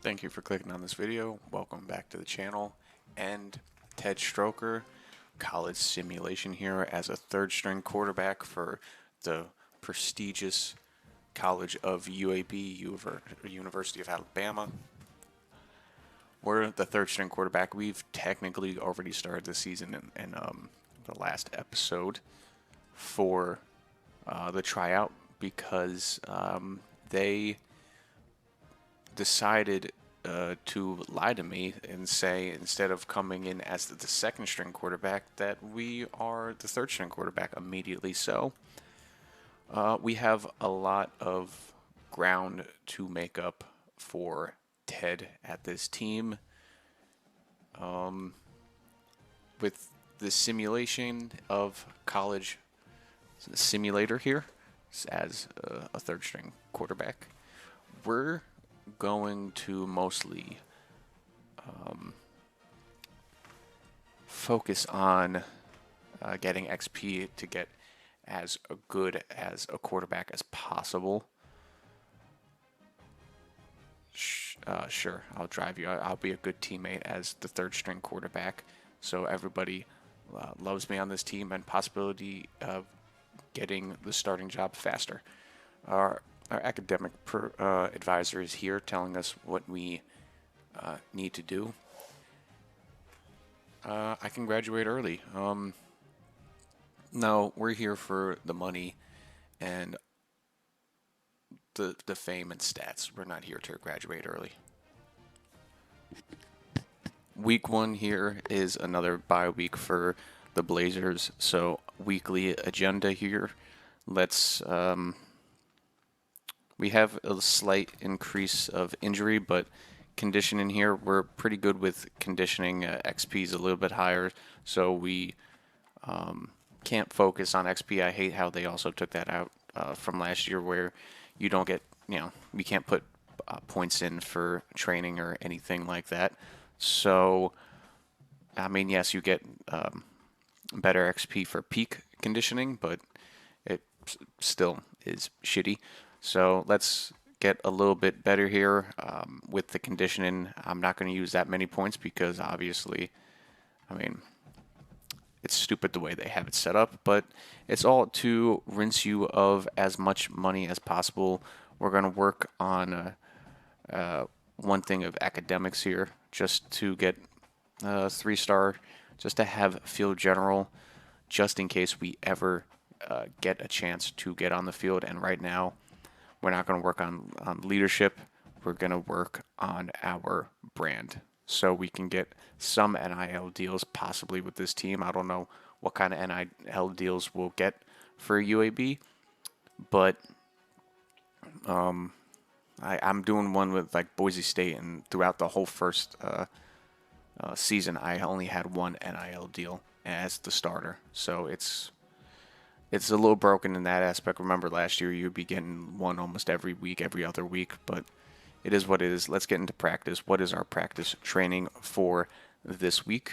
Thank you for clicking on this video. Welcome back to the channel. And Ted Stroker, college simulation here as a third string quarterback for the prestigious College of UAB, University of Alabama. We're the third string quarterback. We've technically already started the season in the last episode for the tryout because they decided to lie to me and say instead of coming in as the second string quarterback that we are the third string quarterback immediately. So we have a lot of ground to make up for Ted at this team. With the simulation of college simulator here as a third string quarterback, we're going to mostly focus on getting XP to get as good as a quarterback as possible. Sure, I'll drive you. I'll be a good teammate as the third string quarterback, so everybody loves me on this team and possibility of getting the starting job faster. Our academic advisor is here telling us what we need to do. I can graduate early. No, we're here for the money and the fame and stats. We're not here to graduate early. Week 1 here is another bye week for the Blazers, so weekly agenda here. Let's we have a slight increase of injury, but conditioning here, we're pretty good with conditioning. XP is a little bit higher, so we can't focus on XP. I hate how they also took that out from last year where you don't get, you can't put points in for training or anything like that. So, I mean, yes, you get better XP for peak conditioning, but it still is shitty. So let's get a little bit better here with the conditioning. I'm not going to use that many points because obviously, I mean, it's stupid the way they have it set up, but it's all to rinse you of as much money as possible. We're going to work on one thing of academics here just to get 3-star, just to have field general, just in case we ever get a chance to get on the field. And right now, we're not going to work on leadership. We're going to work on our brand so we can get some NIL deals possibly with this team. I don't know what kind of NIL deals we'll get for UAB, but I'm doing one with like Boise State, and throughout the whole first season, I only had one NIL deal as the starter. So it's a little broken in that aspect. Remember last year you'd be getting one almost every week, every other week, but it is what it is. Let's get into practice. What is our practice training for this week?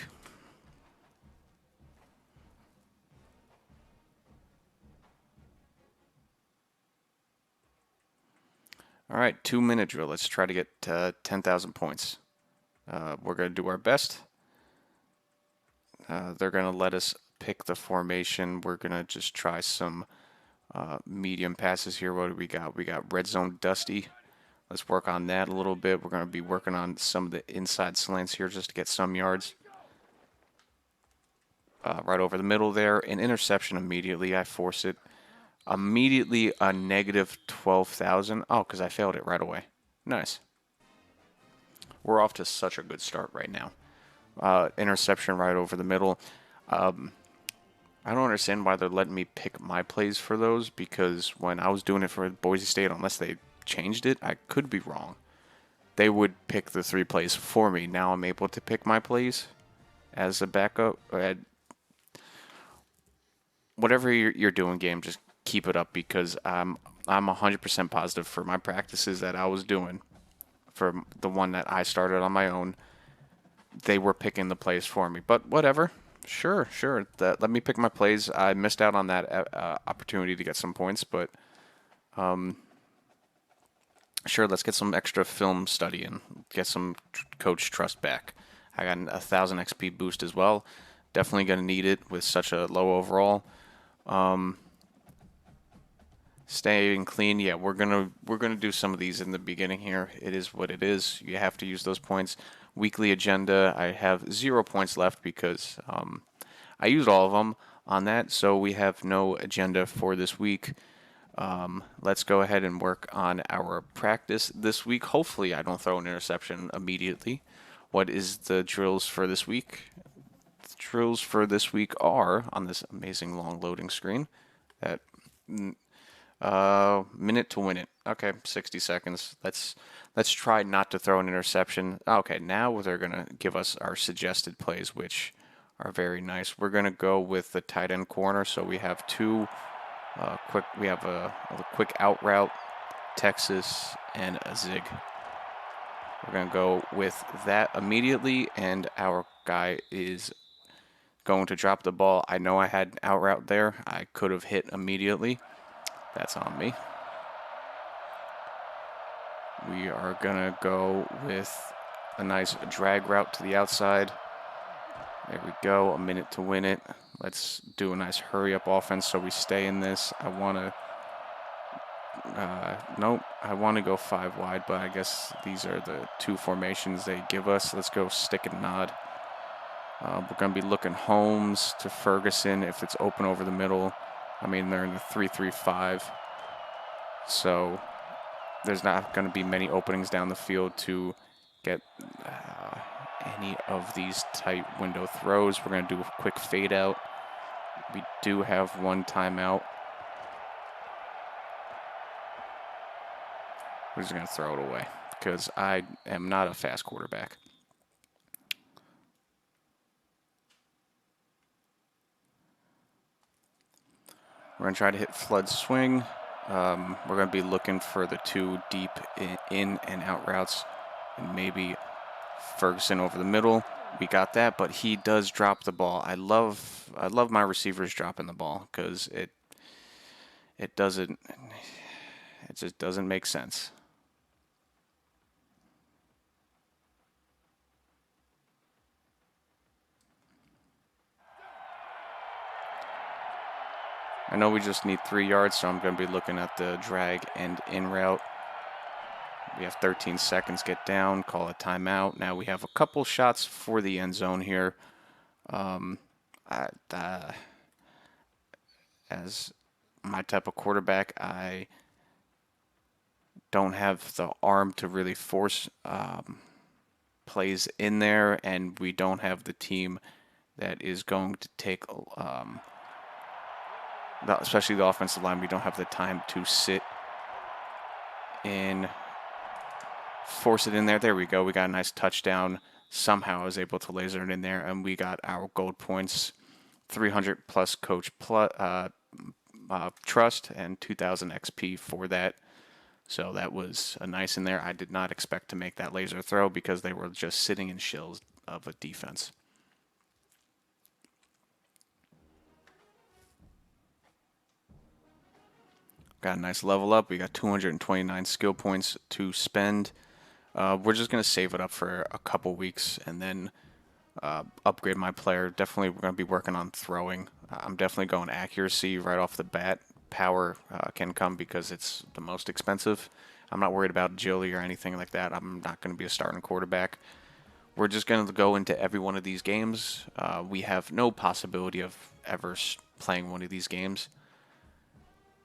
All right, 2-minute drill. Let's try to get 10,000 points. We're going to do our best. They're going to let us pick the formation. We're going to just try some medium passes here. What do we got? We got red zone Dusty. Let's work on that a little bit. We're going to be working on some of the inside slants here just to get some yards. Right over the middle there. An interception immediately. I force it. Immediately a negative 12,000. Oh, because I failed it right away. Nice. We're off to such a good start right now. Interception right over the middle. I don't understand why they're letting me pick my plays for those, because when I was doing it for Boise State, unless they changed it, I could be wrong. They would pick the 3 plays for me. Now I'm able to pick my plays as a backup. Whatever you're doing, game, just keep it up, because I'm 100% positive for my practices that I was doing, for the one that I started on my own, they were picking the plays for me. But whatever. Sure. Let me pick my plays. I missed out on that opportunity to get some points, but sure, let's get some extra film study and get some coach trust back. I got 1,000 XP boost as well. Definitely going to need it with such a low overall. Staying clean, yeah, we're gonna do some of these in the beginning here. It is what it is. You have to use those points. Weekly agenda, I have 0 points left because I used all of them on that, so we have no agenda for this week. Let's go ahead and work on our practice this week. Hopefully, I don't throw an interception immediately. What is the drills for this week? The drills for this week are on this amazing long loading screen. That minute to win it. Okay, 60 seconds. Let's try not to throw an interception. Okay, now they're gonna give us our suggested plays, which are very nice. We're gonna go with the tight end corner. So we have two quick. We have a quick out route, Texas, and a zig. We're gonna go with that immediately, and our guy is going to drop the ball. I know I had an out route there. I could have hit immediately. That's on me. We are going to go with a nice drag route to the outside. There we go. A minute to win it. Let's do a nice hurry-up offense so we stay in this. I want to... nope. I want to go 5 wide, but I guess these are the 2 formations they give us. Let's go stick and nod. We're going to be looking Holmes to Ferguson if it's open over the middle. I mean, they're in the 3-3-5, so there's not going to be many openings down the field to get any of these tight window throws. We're going to do a quick fade out. We do have 1 timeout. We're just going to throw it away because I am not a fast quarterback. We're going to try to hit flood swing. We're going to be looking for the 2 deep in and out routes, and maybe Ferguson over the middle. We got that, but he does drop the ball. I love my receivers dropping the ball because it just doesn't make sense. I know we just need 3 yards, so I'm going to be looking at the drag and in route. We have 13 seconds, get down, call a timeout. Now we have a couple shots for the end zone here. As my type of quarterback, I don't have the arm to really force plays in there, and we don't have the team that is going to take... especially the offensive line, we don't have the time to sit in, force it in there. There we go. We got a nice touchdown. Somehow I was able to laser it in there, and we got our gold points, 300 plus coach trust, and 2,000 XP for that. So that was a nice in there. I did not expect to make that laser throw because they were just sitting in shills of a defense. Got a nice level up. We got 229 skill points to spend. We're just going to save it up for a couple weeks and then upgrade my player. Definitely we're going to be working on throwing. I'm definitely going accuracy right off the bat. Power can come because it's the most expensive. I'm not worried about agility or anything like that. I'm not going to be a starting quarterback. We're just going to go into every one of these games. We have no possibility of ever playing one of these games.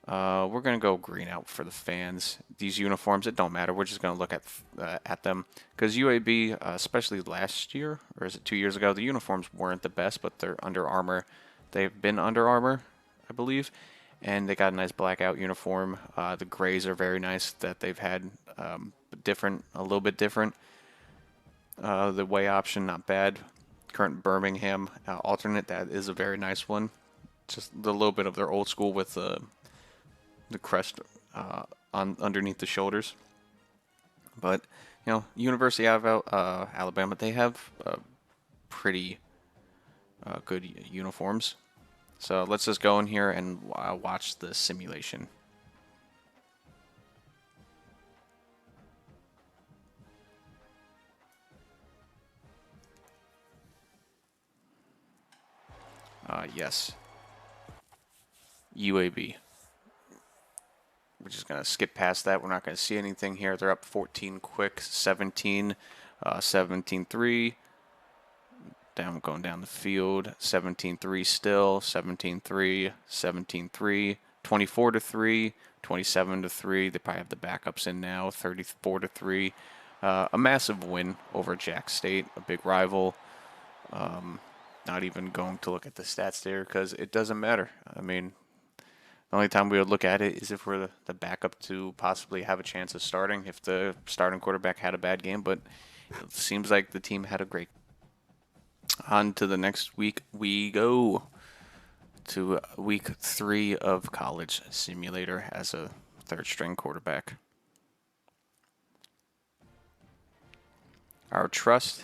We're going to go green out for the fans. These uniforms, it don't matter. We're just going to look at them. Because UAB, especially last year, or is it 2 years ago, the uniforms weren't the best, but they're Under Armour. They've been Under Armour, I believe. And they got a nice blackout uniform. The grays are very nice that they've had different, a little bit different. The way option, not bad. Current Birmingham alternate, that is a very nice one. Just a little bit of their old school with the crest on underneath the shoulders. But you know, University of Alabama, they have pretty good uniforms. So let's just go in here and watch the simulation. Yes. UAB. We're just going to skip past that. We're not going to see anything here. They're up 14 quick, 17, 17-3. Down, going down the field, 17-3 still, 17-3, 17-3, 24-3, 27-3. They probably have the backups in now, 34-3. A massive win over Jack State, a big rival. Not even going to look at the stats there because it doesn't matter. I mean, the only time we would look at it is if we're the backup to possibly have a chance of starting, if the starting quarterback had a bad game, but it seems like the team had a great. On to the next week we go to week 3 of college simulator as a third string quarterback. Our trust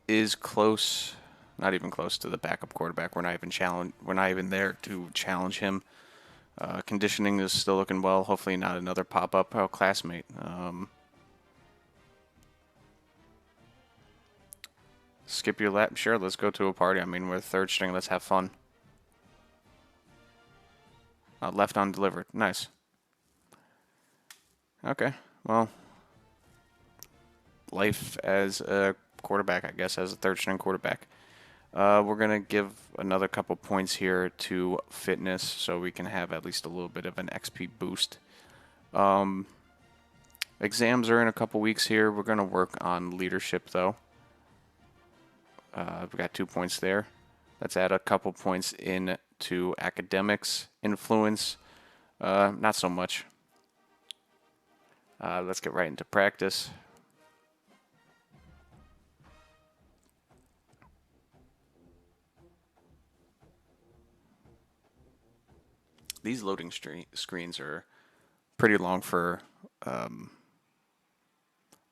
is close, not even close to the backup quarterback. We're not even there to challenge him. Conditioning is still looking well. Hopefully not another pop-up. Oh, classmate. Skip your lap. Sure, let's go to a party. I mean, we're third string. Let's have fun. Left undelivered. Nice. Okay. Well, life as a quarterback, I guess, as a third string quarterback. We're going to give another couple points here to fitness so we can have at least a little bit of an XP boost. Exams are in a couple weeks here. We're going to work on leadership, though. We got 2 points there. Let's add a couple points in to academics. Influence, not so much. Let's get right into practice. These loading screens are pretty long for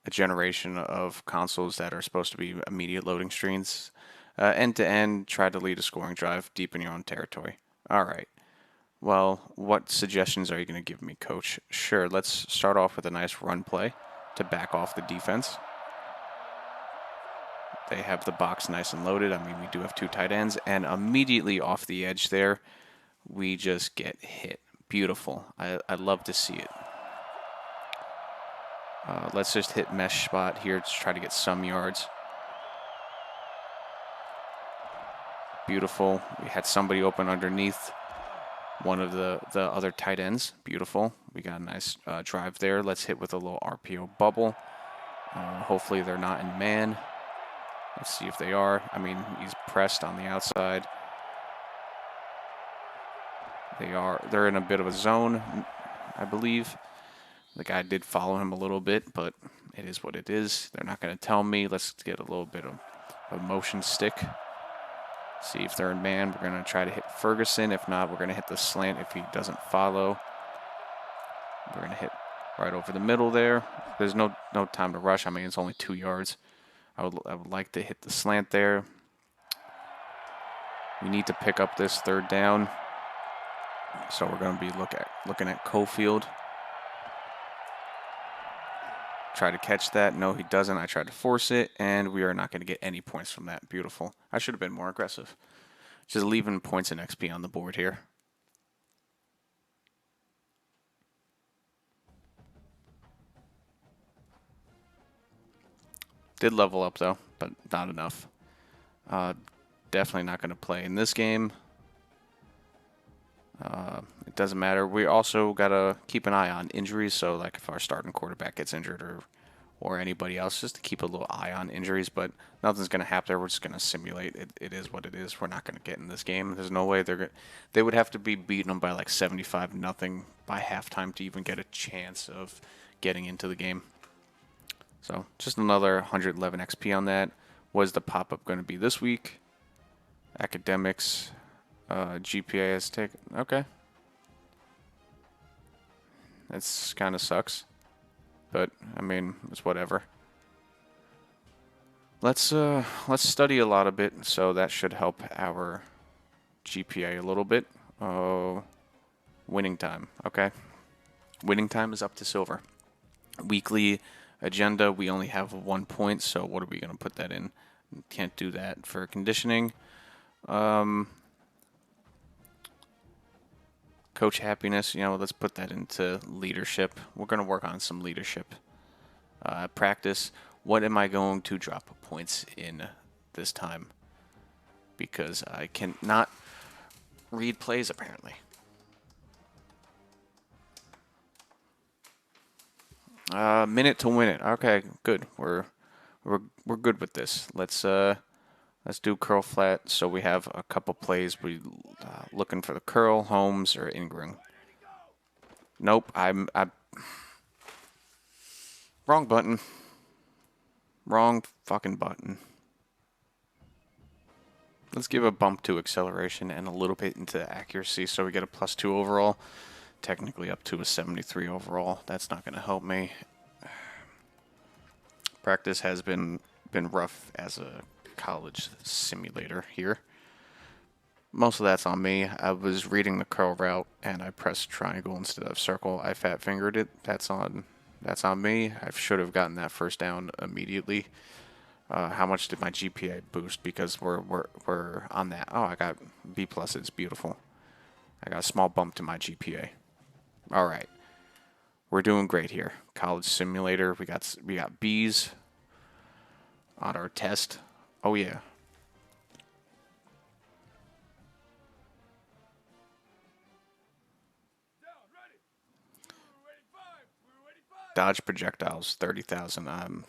a generation of consoles that are supposed to be immediate loading screens. End to end, try to lead a scoring drive deep in your own territory. All right. Well, what suggestions are you going to give me, Coach? Sure, let's start off with a nice run play to back off the defense. They have the box nice and loaded. I mean, we do have 2 tight ends, and immediately off the edge there, we just get hit. Beautiful. I love to see it. Let's just hit mesh spot here to try to get some yards. Beautiful. We had somebody open underneath one of the other tight ends. Beautiful. We got a nice drive there. Let's hit with a little RPO bubble. Hopefully they're not in man. Let's see if they are. I mean, he's pressed on the outside. They are. They're in a bit of a zone, I believe. The guy did follow him a little bit, but it is what it is. They're not going to tell me. Let's get a little bit of a motion stick. See if they're in man. We're going to try to hit Ferguson. If not, we're going to hit the slant if he doesn't follow. We're going to hit right over the middle there. There's no time to rush. I mean, it's only 2 yards. I would like to hit the slant there. We need to pick up this third down. So we're going to be looking at Cofield. Try to catch that. No, he doesn't. I tried to force it, and we are not going to get any points from that. Beautiful. I should have been more aggressive. Just leaving points and XP on the board here. Did level up, though, but not enough. Definitely not going to play in this game. It doesn't matter. We also got to keep an eye on injuries. So, like, if our starting quarterback gets injured or anybody else, just to keep a little eye on injuries. But nothing's going to happen there. We're just going to simulate. It is what it is. We're not going to get in this game. There's no way they would have to be beating them by like 75-0 by halftime to even get a chance of getting into the game. So, just another 111 XP on that. What is the pop-up going to be this week? Academics. GPA has taken. Okay. That's kind of sucks. But, I mean, it's whatever. Let's study a lot of it, so that should help our GPA a little bit. Winning time. Okay. Winning time is up to silver. Weekly agenda, we only have 1 point, so what are we going to put that in? Can't do that for conditioning. Coach happiness, let's put that into leadership. We're going to work on some leadership. Practice, what am I going to drop points in this time? Because I cannot read plays, apparently. Minute to win it. Okay, good. We're good with this. Let's do curl flat. So we have a couple plays. We looking for the curl, Holmes or Ingram. Nope. I'm wrong button. Wrong fucking button. Let's give a bump to acceleration and a little bit into accuracy, so we get a +2 overall. Technically up to a 73 overall. That's not going to help me. Practice has been rough as a college simulator here. Most of that's on me. I was reading the curl route and I pressed triangle instead of circle. I fat fingered it. That's on me. I should have gotten that first down immediately. How much did my GPA boost? Because we're on that. Oh, I got B+. It's beautiful. I got a small bump to my GPA. All right, we're doing great here. College simulator. We got B's on our test. Oh yeah. Dodge projectiles, 30,000.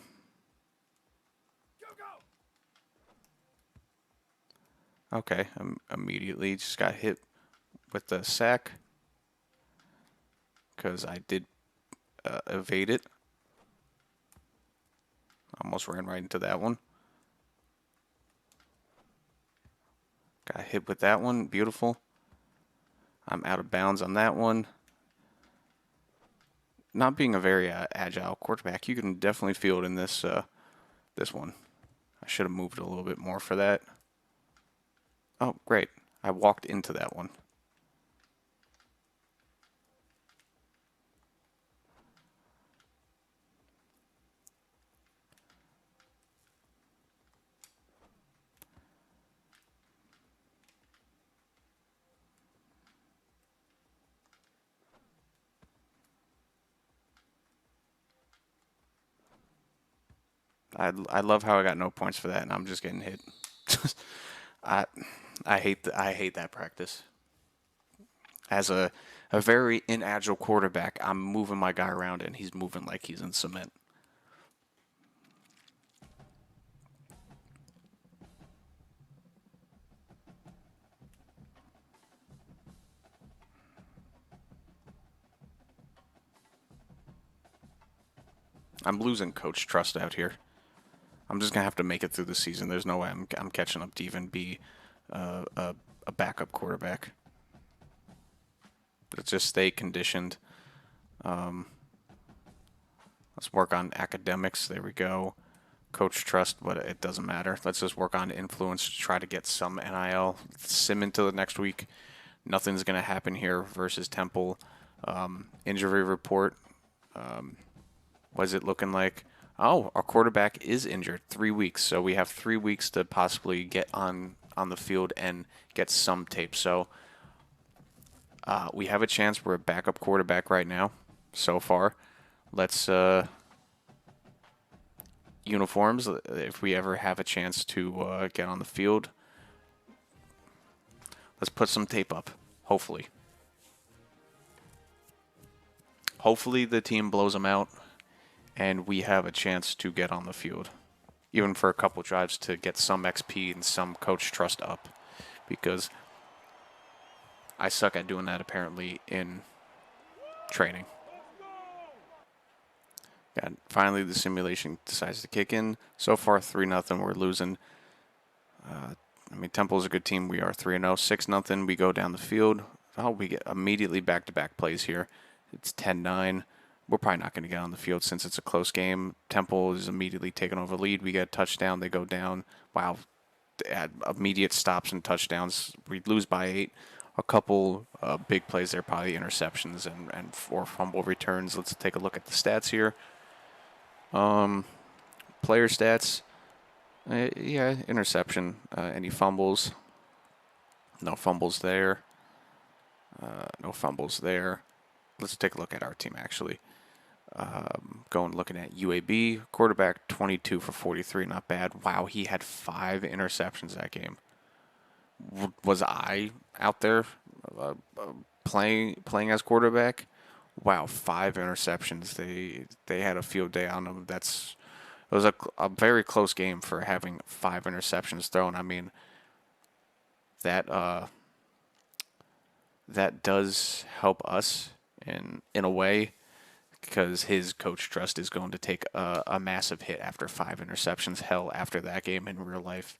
Okay, immediately just got hit with the sack because I did evade it. Almost ran right into that one. Got hit with that one. Beautiful. I'm out of bounds on that one. Not being a very agile quarterback, you can definitely feel it in this one. I should have moved a little bit more for that. Oh, great. I walked into that one. I love how I got no points for that, and I'm just getting hit. I hate that practice. As a very inagile quarterback, I'm moving my guy around, and he's moving like he's in cement. I'm losing coach trust out here. I'm just gonna have to make it through the season. There's no way I'm catching up to even be a backup quarterback. Let's just stay conditioned. Let's work on academics. There we go. Coach trust, but it doesn't matter. Let's just work on influence to try to get some NIL. Sim into the next week. Nothing's gonna happen here versus Temple. Injury report. What is it looking like? Oh, our quarterback is injured. 3 weeks. So we have 3 weeks to possibly get on the field and get some tape. So we have a chance. We're a backup quarterback right now so far. Let's uniforms, if we ever have a chance to get on the field. Let's put some tape up, hopefully. Hopefully the team blows them out and we have a chance to get on the field, even for a couple drives to get some XP and some coach trust up, because I suck at doing that apparently in training. And finally the simulation decides to kick in. So far 3-0, we're losing. Temple's a good team. We are 3-0, 6-0. We go down the field. Oh, we get immediately back-to-back plays here. It's 10-9. We're probably not going to get on the field since it's a close game. Temple is immediately taking over the lead. We get a touchdown. They go down. Wow. Immediate stops and touchdowns. We lose by 8. A couple big plays there, probably interceptions and 4 fumble returns. Let's take a look at the stats here. Player stats. Yeah, interception. Any fumbles. No fumbles there. No fumbles there. Let's take a look at our team, actually. Going looking at UAB, quarterback 22 for 43, not bad. Wow, he had 5 interceptions that game. Was I out there playing as quarterback? Wow, 5 interceptions. They had a field day on them. It was a very close game for having 5 interceptions thrown. I mean, that that does help us in a way, because his coach trust is going to take a massive hit after 5 interceptions. Hell, after that game in real life,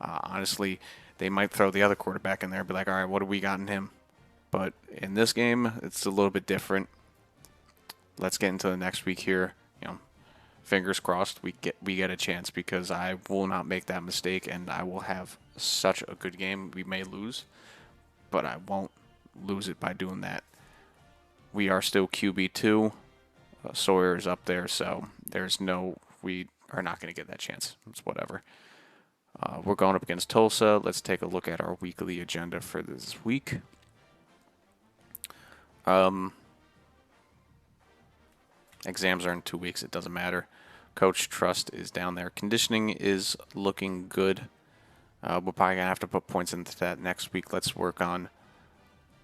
honestly, they might throw the other quarterback in there and be like, all right, what do we got in him? But in this game, it's a little bit different. Let's get into the next week here. Fingers crossed we get a chance, because I will not make that mistake, and I will have such a good game. We may lose, but I won't lose it by doing that. We are still QB2. Sawyer is up there, so we are not going to get that chance. It's whatever. We're going up against Tulsa. Let's take a look at our weekly agenda for this week. Exams are in 2 weeks. It doesn't matter. Coach Trust is down there. Conditioning is looking good. We're probably going to have to put points into that next week. Let's work on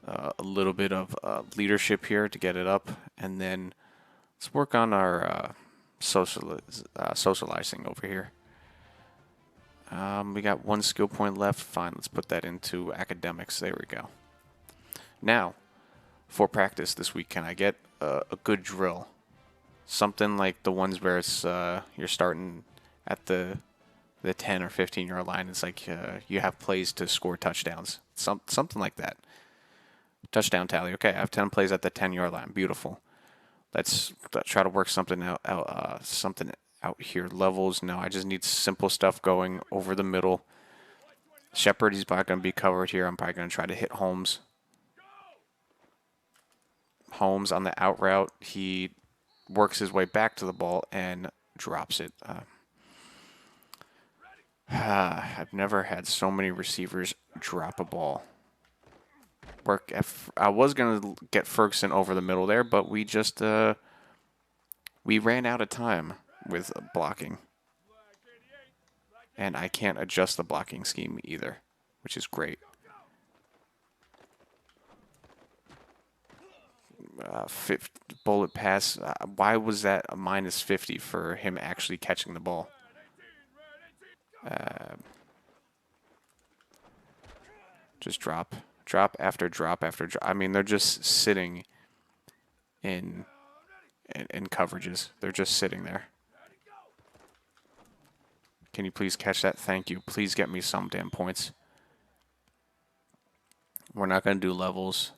a little bit of leadership here to get it up. And then let's work on our socializing over here. We got 1 skill point left. Fine, let's put that into academics. There we go. Now, for practice this week, can I get a good drill? Something like the ones where it's you're starting at the 10 or 15-yard line. It's like you have plays to score touchdowns. Something like that. Touchdown tally. Okay, I have 10 plays at the 10-yard line. Beautiful. Let's try to work something out here. Levels. No, I just need simple stuff going over the middle. Shepard, he's probably going to be covered here. I'm probably going to try to hit Holmes. Holmes on the out route. He works his way back to the ball and drops it. I've never had so many receivers drop a ball. I was going to get Ferguson over the middle there, but we just we ran out of time with blocking. And I can't adjust the blocking scheme either, which is great. 50 bullet pass. Why was that a minus 50 for him actually catching the ball? Just drop after drop after drop. I mean, they're just sitting in coverages. They're just sitting there. Can you please catch that? Thank you. Please get me some damn points. We're not going to do levels.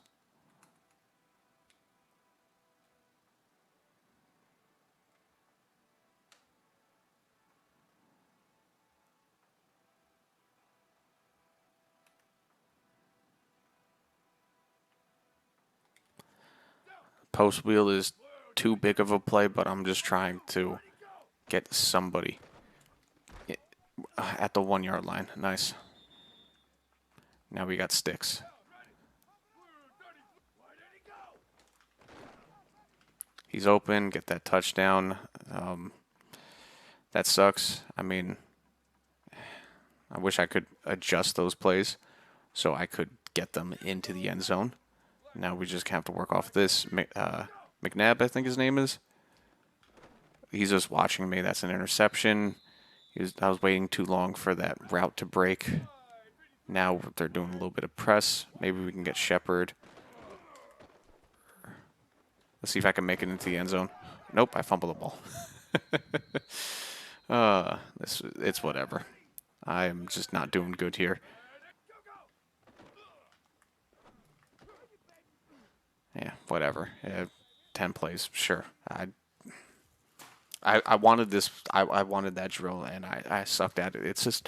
Post wheel is too big of a play, but I'm just trying to get somebody at the 1-yard line. Nice. Now we got sticks. He's open. Get that touchdown. That sucks. I mean, I wish I could adjust those plays so I could get them into the end zone. Now we just have to work off this. McNabb, I think his name is. He's just watching me. That's an interception. I was waiting too long for that route to break. Now they're doing a little bit of press. Maybe we can get Shepard. Let's see if I can make it into the end zone. Nope, I fumbled the ball. It's whatever. I'm just not doing good here. Yeah, whatever. 10 plays, sure. I wanted this. I wanted that drill, and I sucked at it. It's just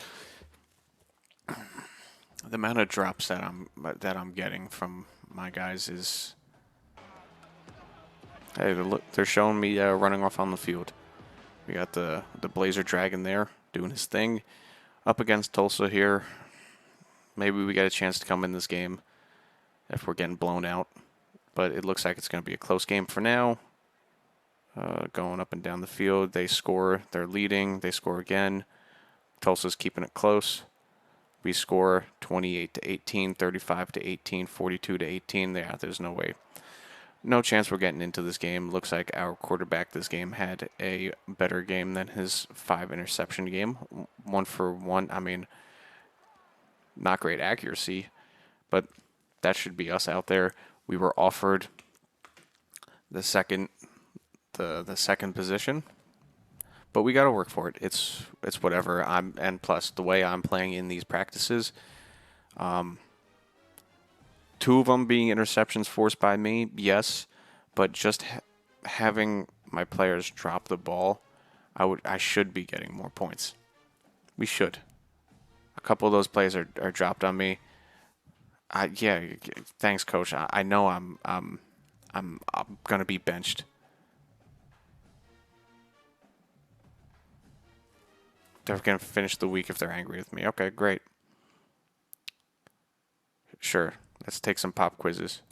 the amount of drops that I'm getting from my guys is. Hey, look, they're showing me running off on the field. We got the Blazer Dragon there doing his thing. Up against Tulsa here. Maybe we get a chance to come in this game if we're getting blown out. But it looks like it's going to be a close game for now. Going up and down the field. They score. They're leading. They score again. Tulsa's keeping it close. We score 28 to 18, 35 to 18, 42 to 18. Yeah, there's no way. No chance we're getting into this game. Looks like our quarterback this game had a better game than his 5 interception game. 1 for 1. I mean, not great accuracy, but that should be us out there. We were offered the second position, but we got to work for it. It's whatever. And plus the way I'm playing in these practices, 2 of them being interceptions forced by me, yes, but just having my players drop the ball, I should be getting more points. We should. A couple of those plays are dropped on me. Yeah, thanks, coach. I know I'm gonna be benched. They're gonna finish the week if they're angry with me. Okay, great. Sure. Let's take some pop quizzes.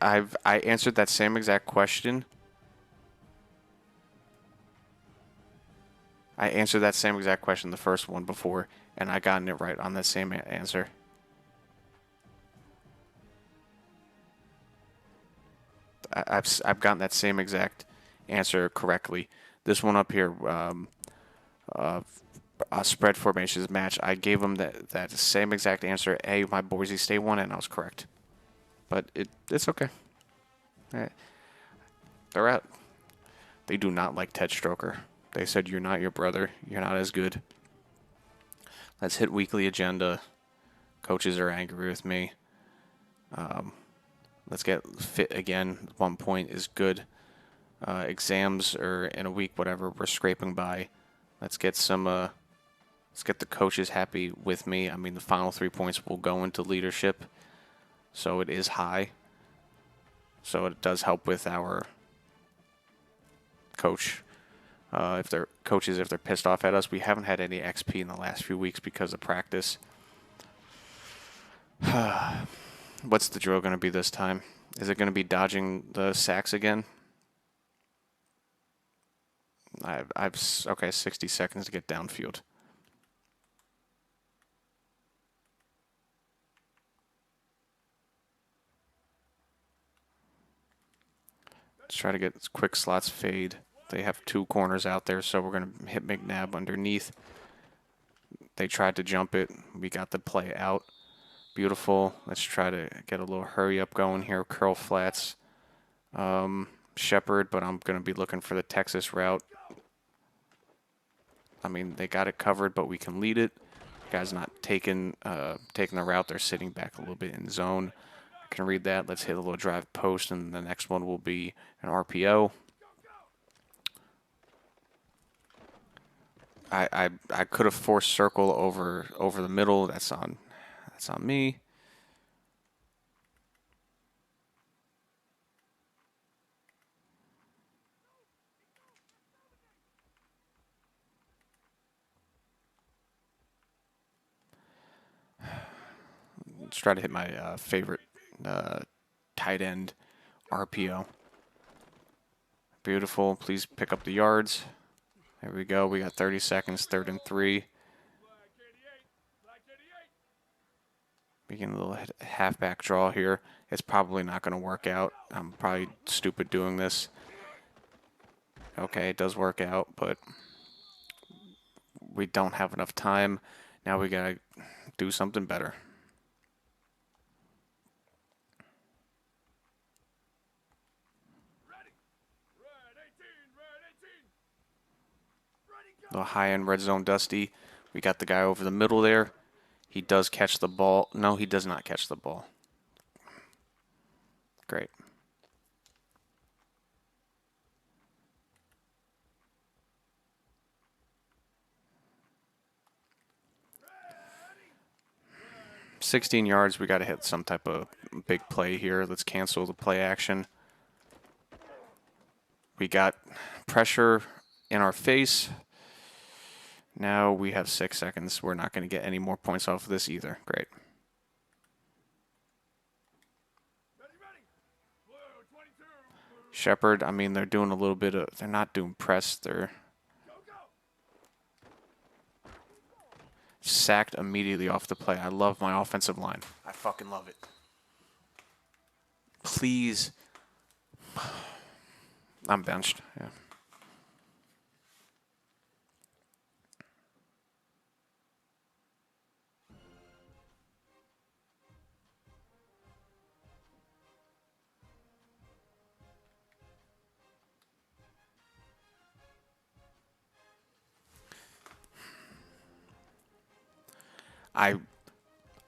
I answered that same exact question. I answered that same exact question, the first one before, and I gotten it right on that same answer. I've gotten that same exact answer correctly. This one up here, spread formations match. I gave them that same exact answer. My Boise State one, and I was correct. But it's okay. They're out. They do not like Ted Stroker. They said, you're not your brother. You're not as good. Let's hit weekly agenda. Coaches are angry with me. Let's get fit again. 1 point is good. Exams are in a week, whatever. We're scraping by. Let's get the coaches happy with me. I mean, the final 3 points will go into leadership. So it is high. So it does help with our coach. If they're pissed off at us. We haven't had any XP in the last few weeks because of practice. What's the drill going to be this time? Is it going to be dodging the sacks again? Okay, 60 seconds to get downfield. Let's try to get quick slots fade. They have 2 corners out there, so we're going to hit McNabb underneath. They tried to jump it. We got the play out. Beautiful. Let's try to get a little hurry up going here. Curl flats. Shepard, but I'm going to be looking for the Texas route. I mean, they got it covered, but we can lead it. Guy's not taking the route. They're sitting back a little bit in zone. I can read that. Let's hit a little drive post, and the next one will be an RPO. I could have forced circle over the middle. That's on me. Let's try to hit my favorite tight end RPO. Beautiful. Please pick up the yards. There we go. We got 30 seconds, 3rd and 3. Making a little halfback draw here. It's probably not going to work out. I'm probably stupid doing this. Okay, it does work out, but we don't have enough time. Now we got to do something better. The high-end red zone Dusty. We got the guy over the middle there. He does catch the ball. No, he does not catch the ball. Great. $16 yards. We got to hit some type of big play here. Let's cancel the play action. We got pressure in our face. Now we have 6 seconds. We're not going to get any more points off of this either. Great. Shepard, I mean, they're doing a little bit of, they're not doing press, they're sacked immediately off the play. I love my offensive line. I fucking love it. Please. I'm benched, yeah.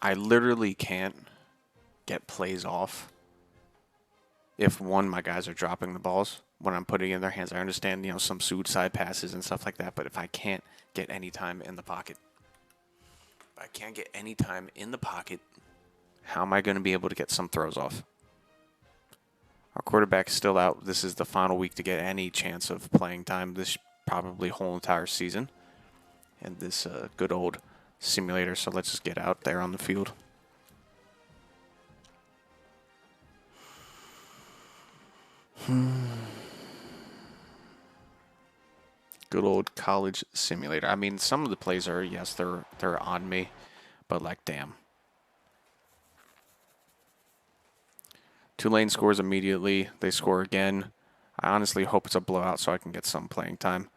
I literally can't get plays off if one, my guys are dropping the balls when I'm putting it in their hands. I understand, you know, some suicide passes and stuff like that, but if I can't get any time in the pocket, how am I going to be able to get some throws off? Our quarterback is still out. This is the final week to get any chance of playing time this probably whole entire season in this good old simulator. So let's just get out there on the field. Good old college simulator. I mean, some of the plays are, yes, they're on me, but like, damn. Tulane scores immediately. They score again. I honestly hope it's a blowout so I can get some playing time.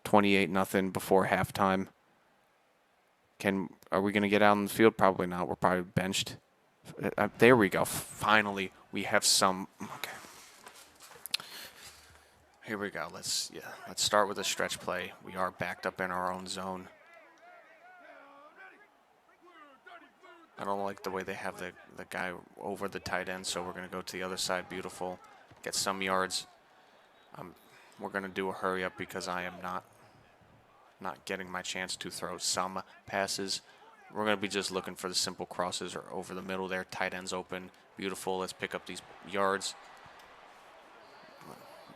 28-0 before halftime. Are we going to get out on the field? Probably not. We're probably benched. There we go. Finally, we have some. Okay. Here we go. Let's start with a stretch play. We are backed up in our own zone. I don't like the way they have the guy over the tight end, so we're going to go to the other side. Beautiful. Get some yards. We're going to do a hurry up because I am not getting my chance to throw some passes. We're going to be just looking for the simple crosses or over the middle there. Tight ends open. Beautiful. Let's pick up these yards.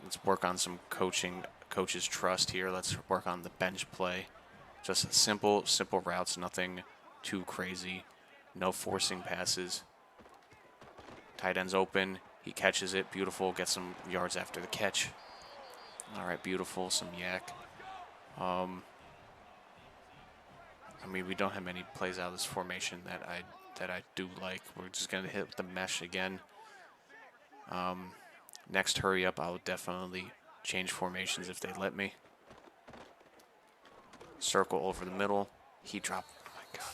Let's work on some coach's trust here. Let's work on the bench play. Just simple routes, nothing too crazy. No forcing passes. Tight end's open. He catches it. Beautiful. Get some yards after the catch. All right, beautiful. Some yak. I mean, we don't have many plays out of this formation that I do like. We're just going to hit the mesh again. Next hurry up, I'll definitely change formations if they let me. Circle over the middle. He dropped. Oh my God.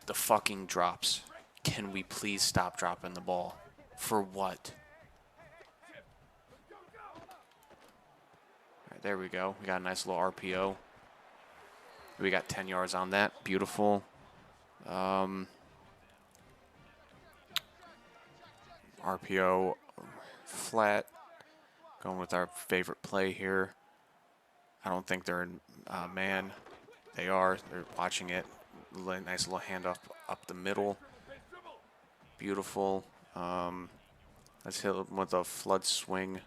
The fucking drops. Can we please stop dropping the ball? For what? All right, there we go. We got a nice little RPO. We got 10 yards on that. Beautiful. RPO flat. Going with our favorite play here. I don't think they're in man. They are. They're watching it. Nice little handoff up the middle. Beautiful. Let's hit him with a flood swing.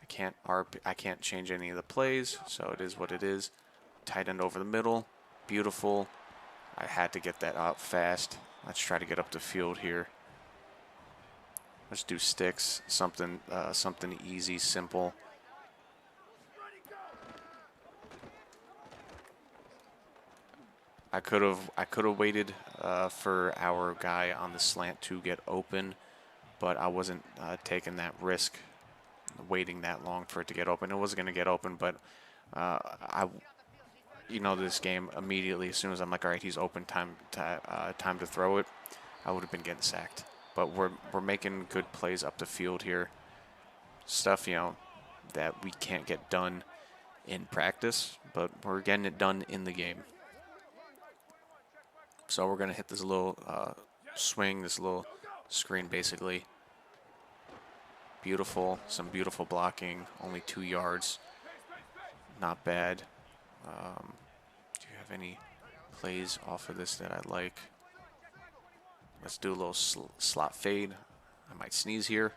I can't change any of the plays, so it is what it is. Tight end over the middle. Beautiful. I had to get that out fast. Let's try to get up the field here. Let's do sticks. Something easy, simple. I could have waited for our guy on the slant to get open, but I wasn't taking that risk, waiting that long for it to get open. It was going to get open, but this game immediately as soon as I'm like, all right, he's open, time to throw it, I would have been getting sacked. But we're making good plays up the field here. Stuff that we can't get done in practice, but we're getting it done in the game. So we're going to hit this little swing, this little screen basically. Beautiful, some beautiful blocking, only 2 yards. Not bad. Do you have any plays off of this that I like? Let's do a little slot fade. I might sneeze here.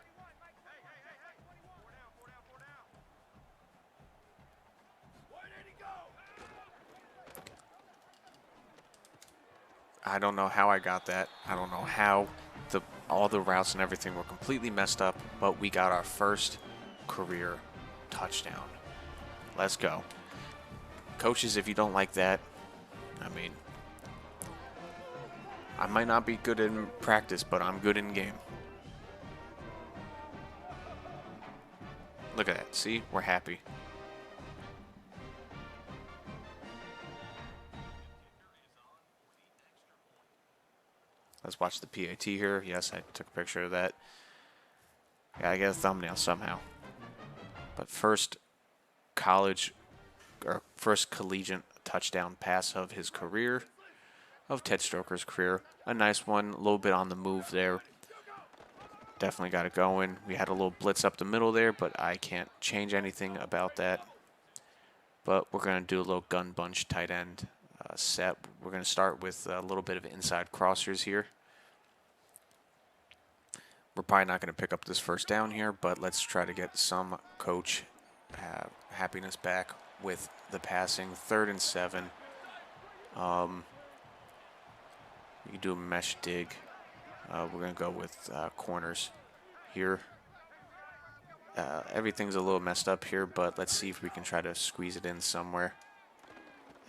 I don't know how I got that. I don't know how all the routes and everything were completely messed up, but we got our first career touchdown. Let's go. Coaches, if you don't like that, I mean, I might not be good in practice, but I'm good in game. Look at that. See? We're happy. Let's watch the PAT here. Yes, I took a picture of that. Gotta get a thumbnail somehow. But first first collegiate touchdown pass of his career, of Ted Stroker's career. A nice one, a little bit on the move there. Definitely got it going. We had a little blitz up the middle there, but I can't change anything about that. But we're going to do a little gun bunch tight end set. We're going to start with a little bit of inside crossers here. We're probably not going to pick up this first down here, but let's try to get some coach happiness back with the passing. 3rd and 7. You can do a mesh dig. We're going to go with corners here. Everything's a little messed up here, but let's see if we can try to squeeze it in somewhere.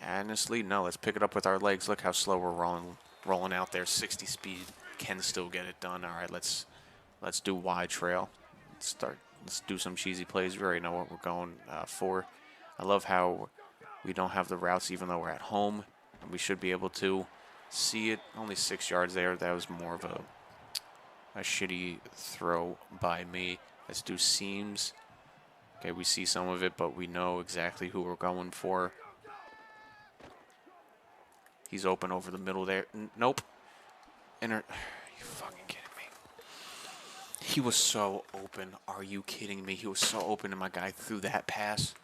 Honestly, no, let's pick it up with our legs. Look how slow we're rolling out there. 60 speed can still get it done. All right, let's do wide trail. Let's do some cheesy plays. We already know what we're going for. I love how we don't have the routes even though we're at home. We should be able to see it. Only 6 yards there. That was more of a shitty throw by me. Let's do seams. Okay, we see some of it, but we know exactly who we're going for. He's open over the middle there. Nope. Are you fucking kidding me? He was so open. Are you kidding me? He was so open, and my guy threw that pass.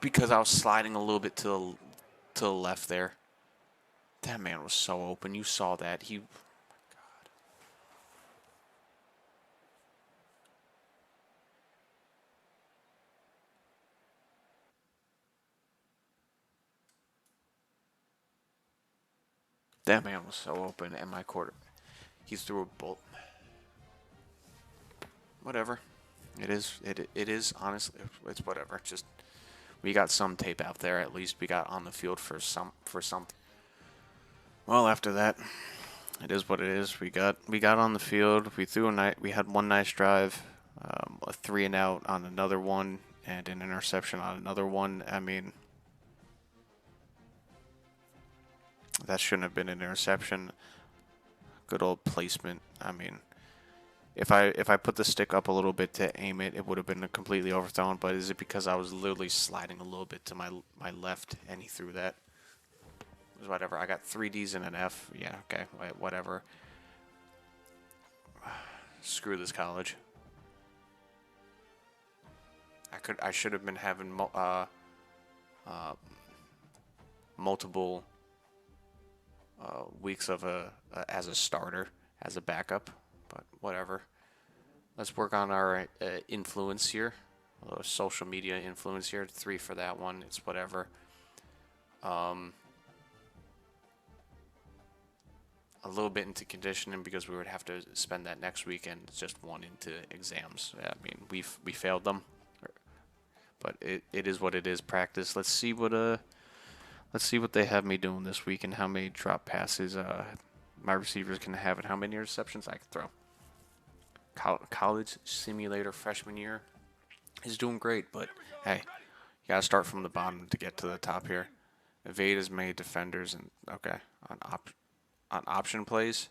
Because I was sliding a little bit to the left there. That man was so open. You saw that. Oh my God. That man was so open, and my quarter, he threw a bolt. Whatever. It is honestly, it's whatever. Just we got some tape out there. At least we got on the field for something. Well, after that, it is what it is. We got on the field. We had one nice drive, a 3 and out on another one, and an interception on another one. I mean, that shouldn't have been an interception. Good old placement. I mean, if I put the stick up a little bit to aim it, it would have been completely overthrown. But is it because I was literally sliding a little bit to my left and he threw that? It was whatever. I got 3 Ds and an F. Yeah, okay, whatever. Screw this college. I should have been having multiple weeks of as a starter, as a backup, but whatever. Let's work on our influence here, social media influence here. 3 for that one. It's whatever. A little bit into conditioning because we would have to spend that next weekend. Just 1 into exams. I mean, we failed them, but it is what it is. Practice. Let's see what they have me doing this week and how many drop passes my receivers can have and how many interceptions I can throw. College simulator freshman year is doing great, but hey, you gotta start from the bottom to get to the top here. Evade as many defenders and okay on option plays.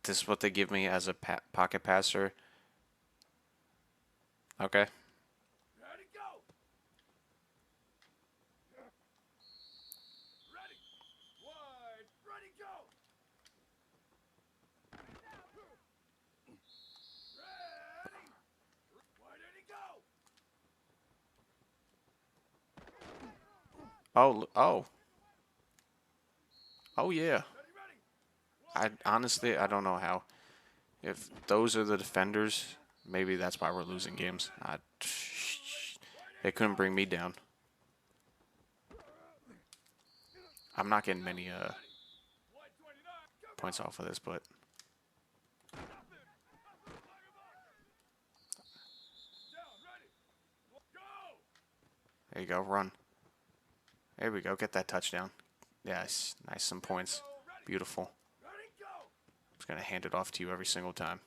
This is what they give me as a pocket passer. Okay. Oh yeah. I honestly don't know how. If those are the defenders, maybe that's why we're losing games. They couldn't bring me down. I'm not getting many points off of this, but there you go, run. There we go, get that touchdown. Yes, nice, some points. Beautiful. I'm just going to hand it off to you every single time.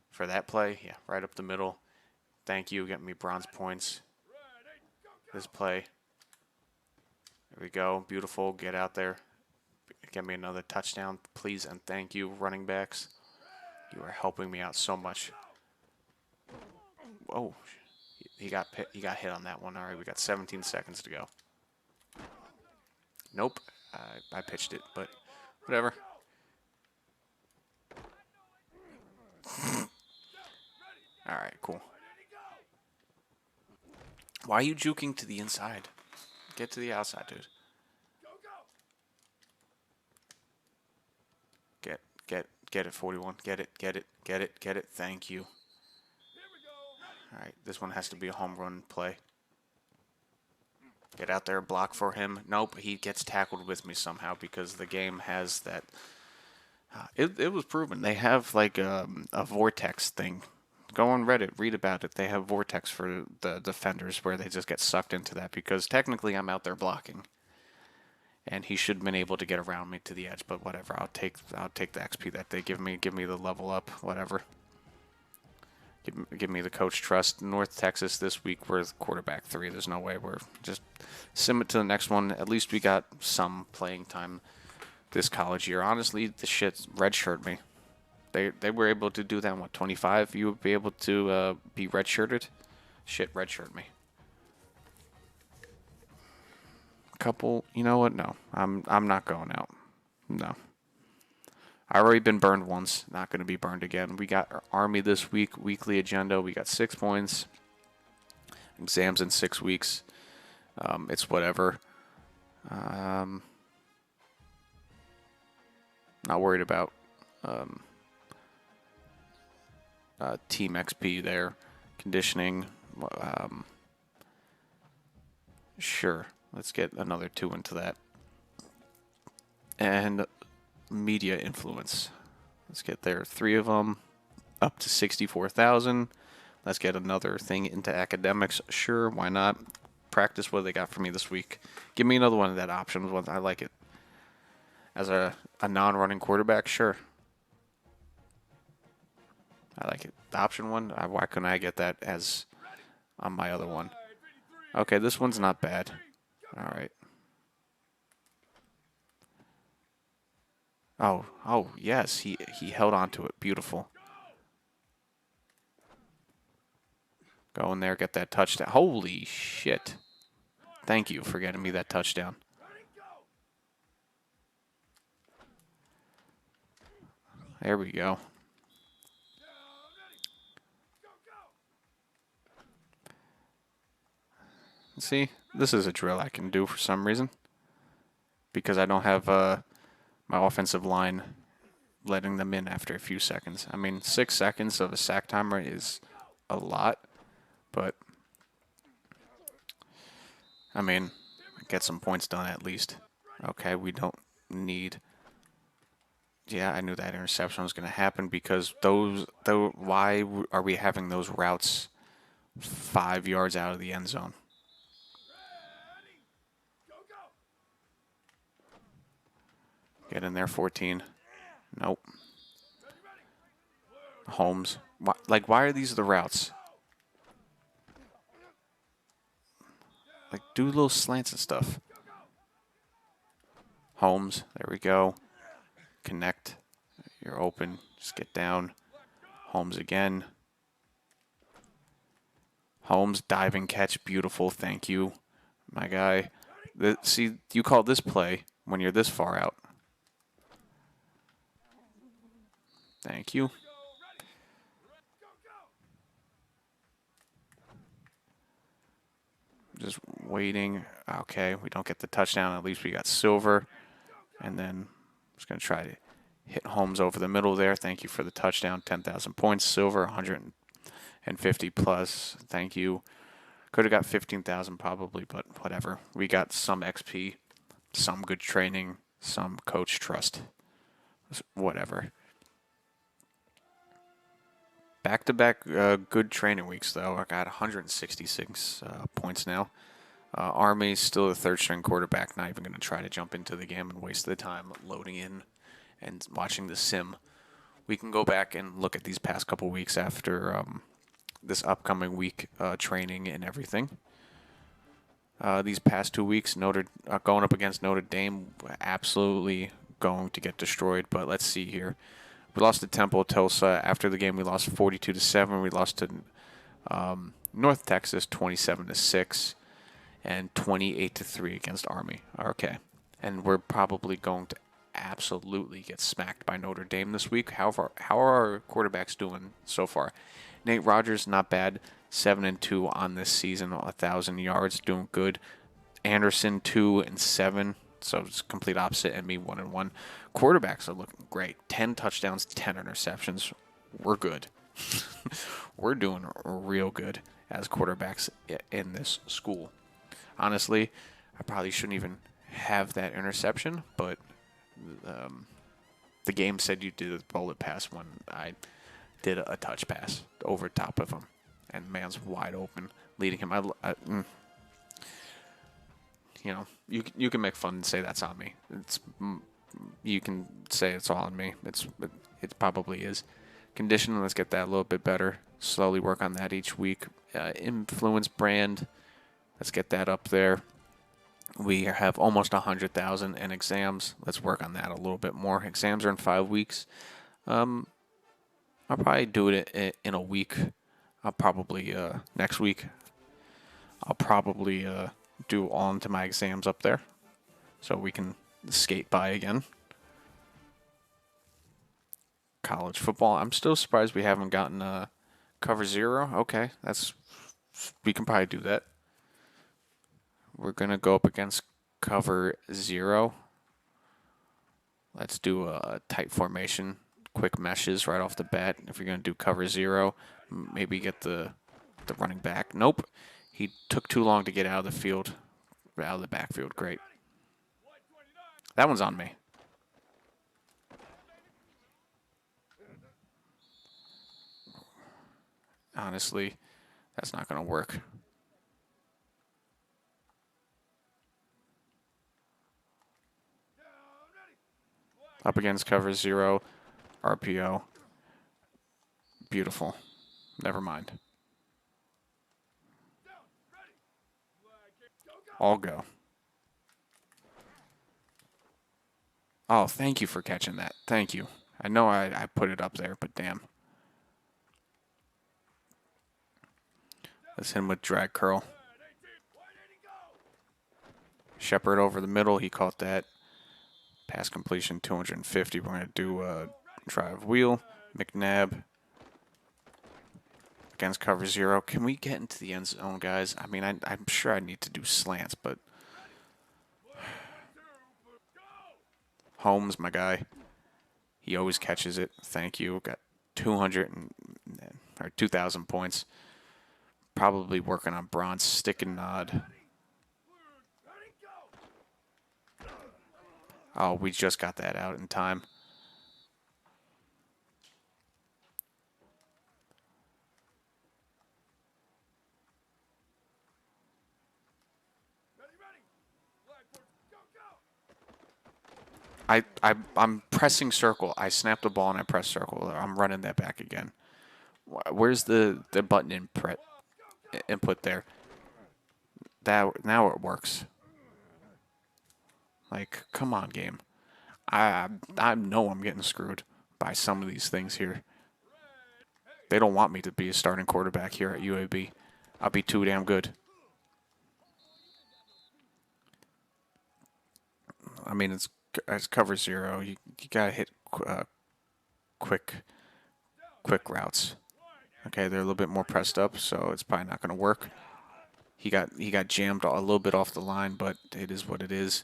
For that play, yeah, right up the middle. Thank you, getting me bronze points. This play. There we go, beautiful, get out there. Get me another touchdown, please, and thank you, running backs. You are helping me out so much. Oh, he got hit on that one. All right, we got 17 seconds to go. Nope, I pitched it, but whatever. All right, cool. Why are you juking to the inside? Get to the outside, dude. Get it, 41. Get it. Thank you. All right, this one has to be a home run play. Get out there, block for him. Nope, he gets tackled with me somehow because the game has that. It was proven. They have like a vortex thing. Go on Reddit, read about it. They have vortex for the defenders where they just get sucked into that because technically I'm out there blocking. And he should have been able to get around me to the edge, but whatever. I'll take the XP that they give me. Give me the level up, whatever. Give me the coach trust. North Texas this week we're quarterback 3. There's no way we're just submit to the next one. At least we got some playing time this college year. Honestly, the shit redshirt me. They were able to do that. What 25? You would be able to be redshirted. Shit, redshirt me. Couple, you know what? No, I'm not going out. No, I already been burned once. Not going to be burned again. We got our Army this week. Weekly agenda. We got 6 points. Exams in 6 weeks. It's whatever. Not worried about team XP there. Conditioning. Sure. Let's get another 2 into that. And media influence. Let's get there 3 of them. Up to 64,000. Let's get another thing into academics. Sure, why not? Practice what they got for me this week. Give me another one of that options one. I like it. As a non-running quarterback, sure. I like it. The option one, why couldn't I get that as on my other one? Okay, this one's not bad. All right. Oh, yes, he held on to it. Beautiful. Go in there, get that touchdown. Holy shit. Thank you for getting me that touchdown. There we go. See, this is a drill I can do for some reason. Because I don't have my offensive line letting them in after a few seconds. I mean, 6 seconds of a sack timer is a lot. But, I mean, get some points done at least. Okay, we don't need... Yeah, I knew that interception was going to happen because why are we having those routes 5 yards out of the end zone? Get in there, 14. Nope. Holmes. Why are these the routes? Like, do little slants and stuff. Holmes. There we go. Connect. You're open. Just get down. Holmes again. Holmes, diving catch. Beautiful. Thank you, my guy. See, you call this play when you're this far out. Thank you. Just waiting. Okay, we don't get the touchdown. At least we got silver. And then I'm just going to try to hit Holmes over the middle there. Thank you for the touchdown. 10,000 points. Silver, 150 plus. Thank you. Could have got 15,000 probably, but whatever. We got some XP. some good training, some coach trust, whatever. Back-to-back good training weeks, though. I got 166 points now. Army's still a third-string quarterback. Not even going to try to jump into the game and waste the time loading in and watching the sim. We can go back and look at these past couple weeks after this upcoming week training and everything. These past 2 weeks, going up against Notre Dame, absolutely going to get destroyed. But let's see here. We lost to Temple Tulsa. After the game, we lost 42-7. We lost to North Texas 27-6 and 28-3 against Army. Okay, and we're probably going to absolutely get smacked by Notre Dame this week. However, how are our quarterbacks doing so far? Nate Rogers, not bad, 7-2 on this season, 1,000 yards, doing good. Anderson 2-7. So it's complete opposite, and me 1-1. Quarterbacks are looking great. 10 touchdowns, 10 interceptions. We're good. We're doing real good as quarterbacks in this school. Honestly, I probably shouldn't even have that interception, but the game said you did a bullet pass when I did a touch pass over top of him, and man's wide open, leading him. You can make fun and say that's on me. You can say it's all on me. It probably is. Conditioning, let's get that a little bit better. Slowly work on that each week. Influence brand, let's get that up there. We have almost 100,000 in exams. Let's work on that a little bit more. Exams are in 5 weeks. I'll probably do it in a week. I'll probably next week. I'll probably do all into my exams up there, so we can skate by again. College football. I'm still surprised we haven't gotten cover 0. Okay, we can probably do that. We're gonna go up against cover 0. Let's do a tight formation, quick meshes right off the bat. If you're gonna do cover 0, maybe get the running back. Nope, he took too long to get out of the field, out of the backfield. Great. That one's on me. Honestly, that's not going to work. Up against cover 0, RPO. Beautiful. Never mind. All go. Oh, thank you for catching that. Thank you. I know I put it up there, but damn. Let's hit him with drag curl. Shepard over the middle. He caught that. Pass completion 250. We're going to do a drive wheel. McNabb against cover 0. Can we get into the end zone, guys? I mean, I'm sure I need to do slants, but Holmes, my guy, he always catches it. Thank you. Got 2,000 points. Probably working on bronze stick and nod. Oh, we just got that out in time. I'm pressing circle. I snapped the ball and I pressed circle. I'm running that back again. Where's the button input there? Now it works. Like, come on, game. I know I'm getting screwed by some of these things here. They don't want me to be a starting quarterback here at UAB. I'll be too damn good. I mean, it's cover 0. You gotta hit quick routes. Okay, they're a little bit more pressed up, so it's probably not gonna work. He got jammed a little bit off the line, but it is what it is.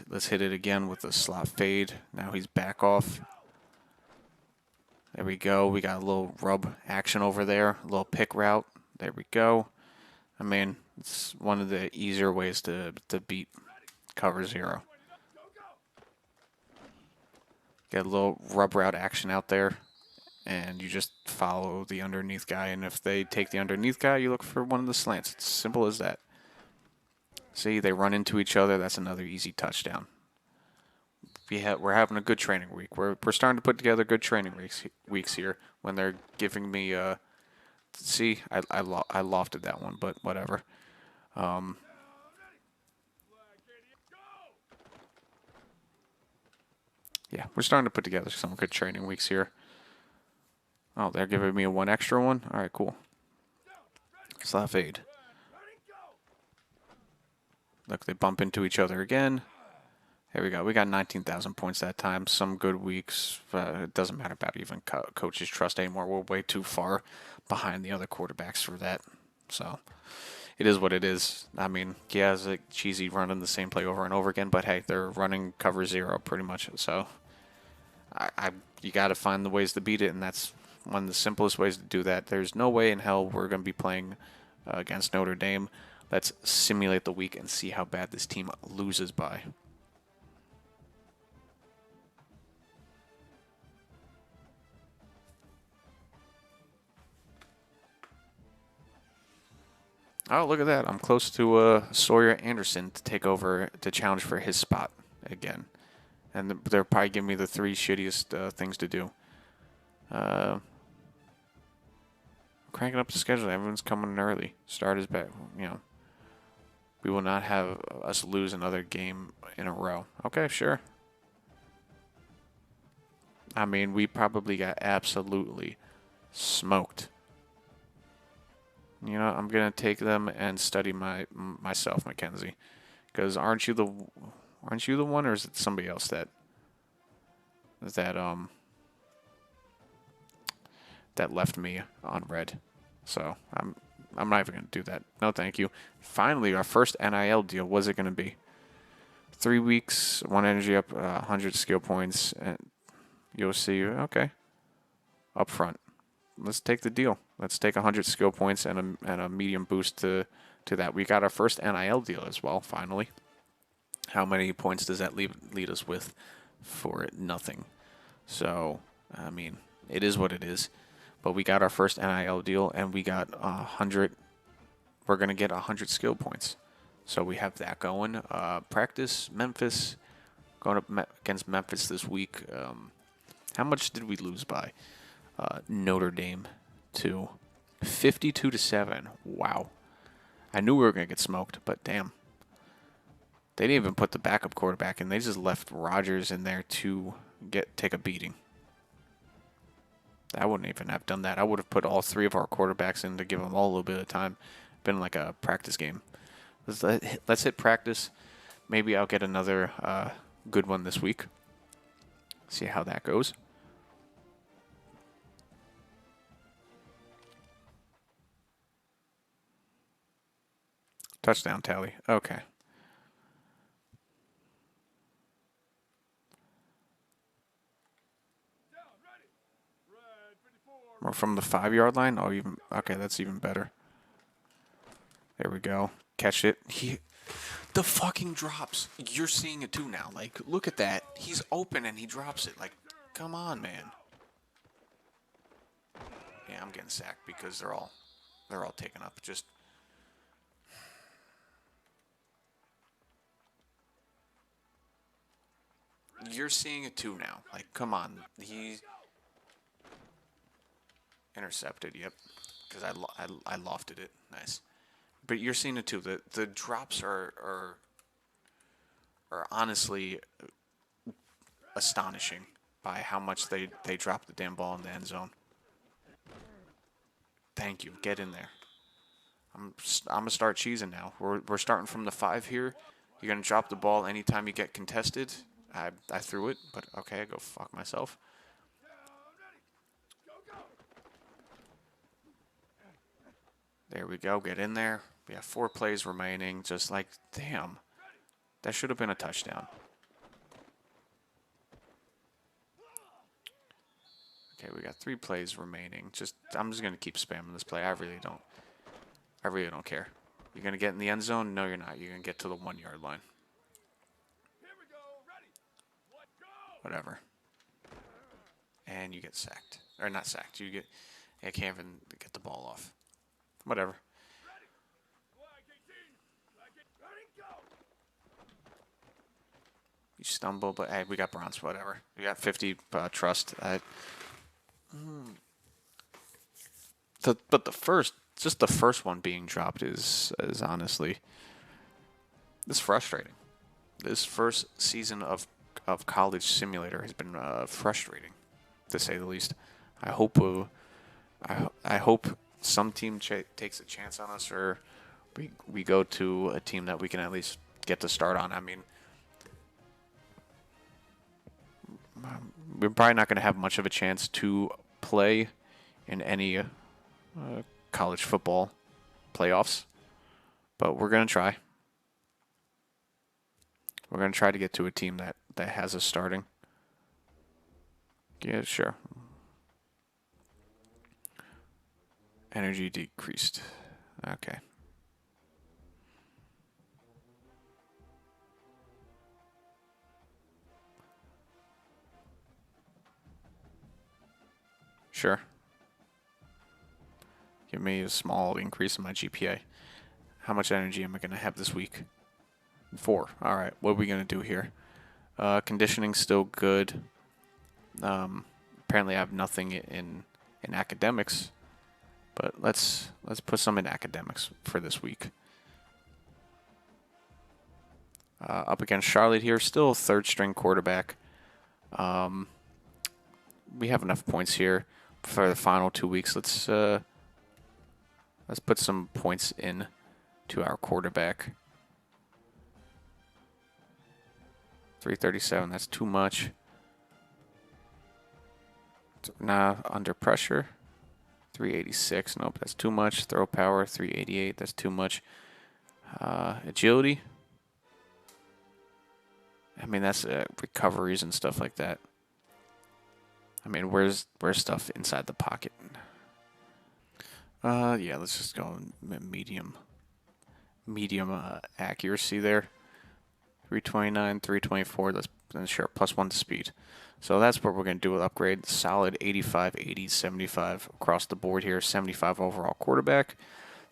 Let's hit it again with a slot fade. Now he's back off. There we go. We got a little rub action over there, a little pick route. There we go. I mean, it's one of the easier ways to beat cover 0. Get a little rub route action out there, and you just follow the underneath guy. And if they take the underneath guy, you look for one of the slants. It's simple as that. See, they run into each other. That's another easy touchdown. We're having a good training week. We're starting to put together good training weeks here when they're giving me. See, I lofted that one, but whatever. Yeah, we're starting to put together some good training weeks here. Oh, they're giving me a 1 extra one? All right, cool. Slap fade. Look, they bump into each other again. Here we go. We got 19,000 points that time. Some good weeks. It doesn't matter about even coaches' trust anymore. We're way too far behind the other quarterbacks for that. So it is what it is. I mean, yeah, it's like cheesy running the same play over and over again, but hey, they're running cover 0 pretty much. So you got to find the ways to beat it, and that's one of the simplest ways to do that. There's no way in hell we're going to be playing against Notre Dame. Let's simulate the week and see how bad this team loses by. Oh, look at that. I'm close to Sawyer Anderson to take over, to challenge for his spot again. And they're probably giving me the 3 shittiest things to do. Cranking up the schedule. Everyone's coming in early. Start is back. You know, we will not have us lose another game in a row. Okay, sure. I mean, we probably got absolutely smoked. You know, I'm gonna take them and study myself, Mackenzie, because aren't you the one, or is it somebody else that left me on red? So I'm not even gonna do that. No, thank you. Finally, our first NIL deal. What's it gonna be? 3 weeks, 1 energy up, 100 skill points, and you'll see. Okay, up front. Let's take the deal. Let's take 100 skill points and a medium boost to that. We got our first NIL deal as well, finally. How many points does that lead us with? For nothing. So, I mean, it is what it is. But we got our first NIL deal, and we got 100. We're going to get 100 skill points. So we have that going. Practice, Memphis. Going up against Memphis this week. How much did we lose by? Notre Dame to 52-7. Wow. I knew we were going to get smoked, but damn. They didn't even put the backup quarterback in. They just left Rodgers in there to take a beating. I wouldn't even have done that. I would have put all 3 of our quarterbacks in to give them all a little bit of time. Been like a practice game. Let's hit practice. Maybe I'll get another good one this week. See how that goes. Touchdown tally. Okay. Or from the 5-yard line? Oh, even okay. That's even better. There we go. Catch it. The fucking drops. You're seeing it too now. Like, look at that. He's open and he drops it. Like, come on, man. Yeah, I'm getting sacked because they're all taken up. Just. You're seeing it too now. Like, come on. He intercepted. Yep. Because I lofted it. Nice. But you're seeing it too. The drops are honestly astonishing by how much they drop the damn ball in the end zone. Thank you. Get in there. I'm gonna start cheesing now. We're starting from the 5 here. You're gonna drop the ball anytime you get contested. I threw it, but okay, I go fuck myself. There we go. Get in there. We have 4 plays remaining. Just like, damn. That should have been a touchdown. Okay, we got 3 plays remaining. I'm just gonna keep spamming this play. I really don't care. You're gonna get in the end zone? No, you're not. You're gonna get to the 1-yard line. Whatever. And you get sacked. Or not sacked. You can't even get the ball off. Whatever. You stumble, but hey, we got bronze. Whatever. We got 50 trust. But just the first one being dropped is honestly, it's frustrating. This first season of College Simulator has been frustrating, to say the least. I hope I hope some team takes a chance on us, or we go to a team that we can at least get to start on. I mean, we're probably not going to have much of a chance to play in any college football playoffs, but we're going to try. We're going to try to get to a team that has us starting. Yeah, sure. Energy decreased. Okay. Sure. Give me a small increase in my GPA. How much energy am I going to have this week? 4. All right. What are we going to do here? Conditioning's still good. Apparently I have nothing in academics, but let's put some in academics for this week. Up against Charlotte here, still third string quarterback. We have enough points here for the final 2 weeks. Let's put some points in to our quarterback. 337, that's too much. Nah, under pressure. 386, nope, that's too much. Throw power, 388, that's too much. Agility. I mean, that's recoveries and stuff like that. I mean, where's stuff inside the pocket? Yeah, let's just go medium accuracy there. 329, 324, that's sure, +1 to speed. So that's what we're going to do with upgrade. Solid 85, 80, 75 across the board here. 75 overall quarterback.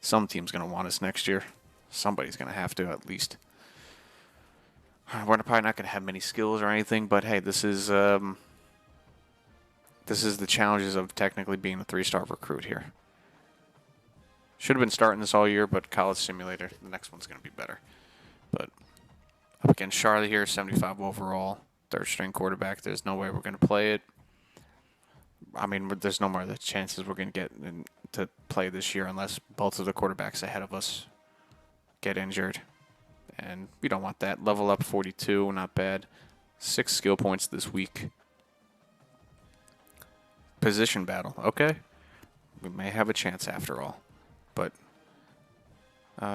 Some team's going to want us next year. Somebody's going to have to, at least. We're probably not going to have many skills or anything, but hey, this is the challenges of technically being a 3-star recruit here. Should have been starting this all year, but College Simulator, the next one's going to be better. But up against Charlotte here, 75 overall, third-string quarterback. There's no way we're going to play it. I mean, there's no more of the chances we're going to get to play this year unless both of the quarterbacks ahead of us get injured. And we don't want that. Level up 42, not bad. 6 skill points this week. Position battle, okay. We may have a chance after all. But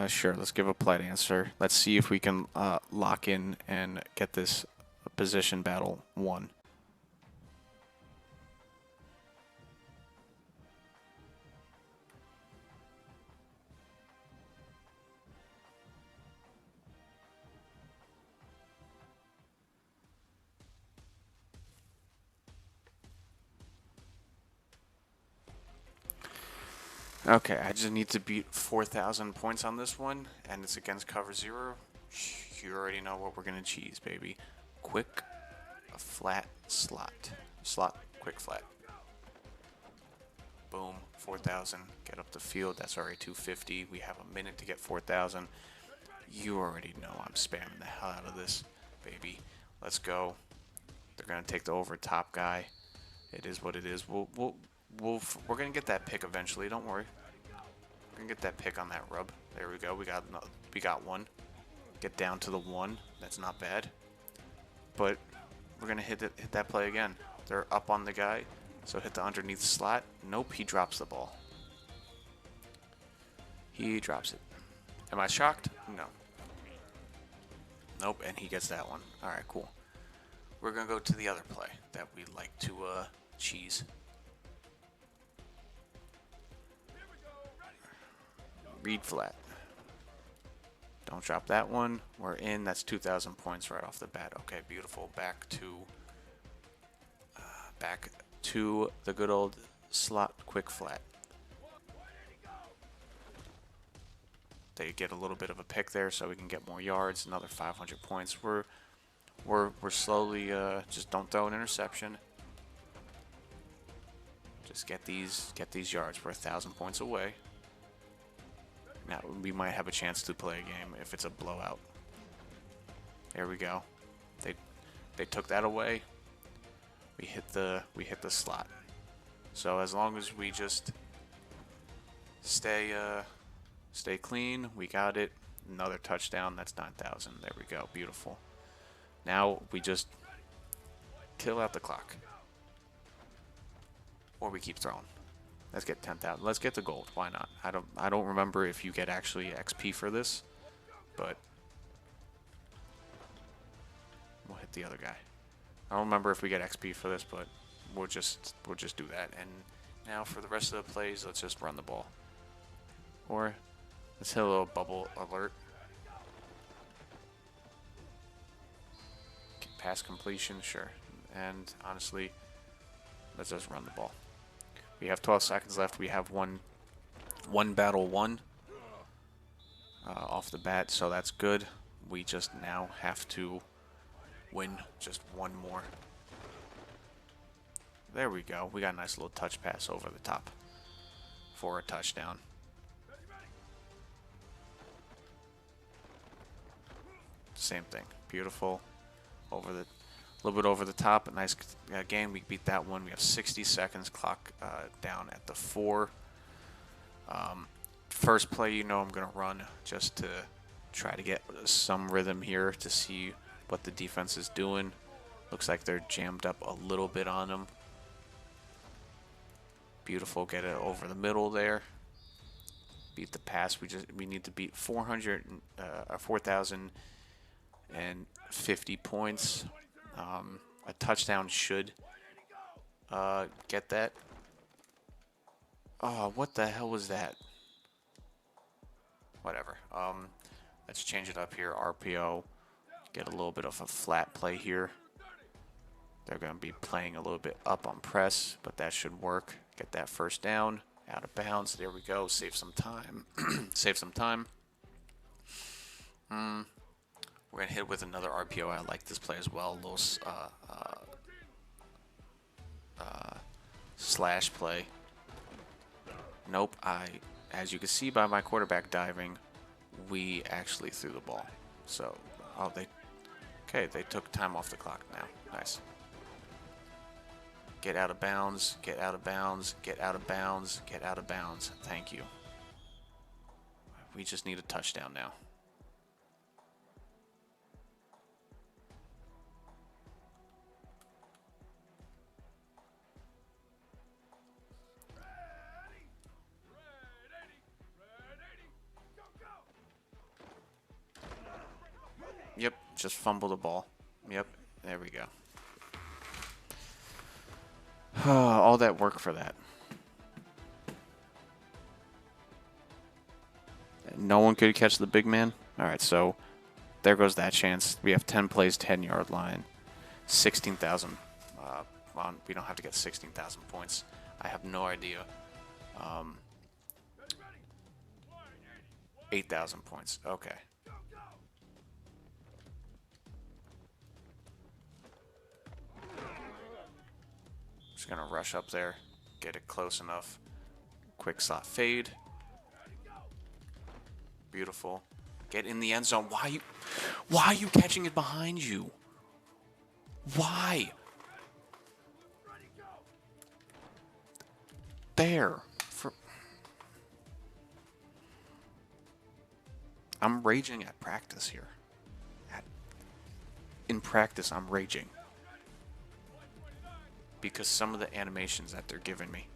sure, let's give a polite answer. Let's see if we can lock in and get this position battle won. Okay, I just need to beat 4,000 points on this one, and it's against cover 0. You already know what we're going to cheese, baby. Quick, flat, slot. Slot, quick, flat. Boom, 4,000. Get up the field. That's already 250. We have a minute to get 4,000. You already know I'm spamming the hell out of this, baby. Let's go. They're going to take the over top guy. It is what it is. We're gonna get that pick eventually. Don't worry. We're gonna get that pick on that rub. There we go. We got one. Get down to the 1. That's not bad. But we're gonna hit that play again. They're up on the guy, so hit the underneath slot. Nope, he drops the ball. He drops it. Am I shocked? No. Nope, and he gets that one. All right, cool. We're gonna go to the other play that we like to cheese. Read flat. Don't drop that one. We're in. That's 2,000 points right off the bat. Okay, beautiful. Back to back to the good old slot quick flat. They get a little bit of a pick there, so we can get more yards. Another 500 points. We're slowly just don't throw an interception. Just get these yards. We're 1,000 points away. Now we might have a chance to play a game if it's a blowout. There we go. They took that away. We hit the slot. So as long as we just stay clean, we got it. Another touchdown. That's 9,000. There we go. Beautiful. Now we just kill out the clock. Or we keep throwing. Let's get 10,000. Let's get the gold. Why not? I don't remember if you get actually XP for this, but we'll hit the other guy. I don't remember if we get XP for this, but we'll just do that. And now for the rest of the plays, let's just run the ball. Or let's hit a little bubble alert. Pass completion, sure. And honestly, let's just run the ball. We have 12 seconds left. We have one battle won off the bat, so that's good. We just now have to win just one more. There we go. We got a nice little touch pass over the top for a touchdown. Same thing. Beautiful. Over the little bit over the top. A nice game. We beat that one. We have 60 seconds. Clock down at the 4. First play, you know, I'm gonna run just to try to get some rhythm here to see what the defense is doing. Looks like they're jammed up a little bit on them. Beautiful. Get it over the middle there. Beat the pass. We need to beat 4,050 points. A touchdown should get that. Oh, what the hell was that? Whatever. Let's change it up here. RPO. Get a little bit of a flat play here. They're going to be playing a little bit up on press, but that should work. Get that first down. Out of bounds. There we go. Save some time. Save some time. We're going to hit with another RPO. I like this play as well. A little slash play. Nope. As you can see by my quarterback diving, we actually threw the ball. So, they took time off the clock now. Nice. Get out of bounds, get out of bounds, get out of bounds, get out of bounds. Thank you. We just need a touchdown now. Yep, just fumble the ball. Yep, there we go. All that work for that. No one could catch the big man. All right, so there goes that chance. We have 10 plays, 10-yard line, 16,000. We don't have to get 16,000 points. I have no idea. 8,000 points. Okay. Just gonna rush up there, get it close enough. Quick slot fade. Beautiful. Get in the end zone. Why are you catching it behind you? Why? There. I'm raging at practice here. In practice, I'm raging. Because some of the animations that they're giving me.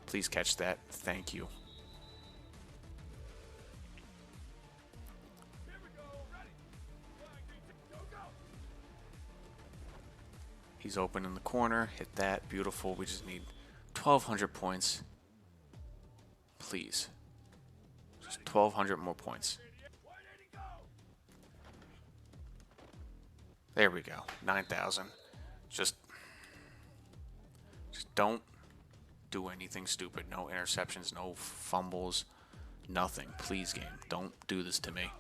Please catch that. Thank you. He's open in the corner. Hit that. Beautiful. We just need 1,200 points. Please. Just 1,200 more points. There we go. 9,000. Just Just don't do anything stupid. No interceptions, no fumbles, nothing. Please, game, don't do this to me.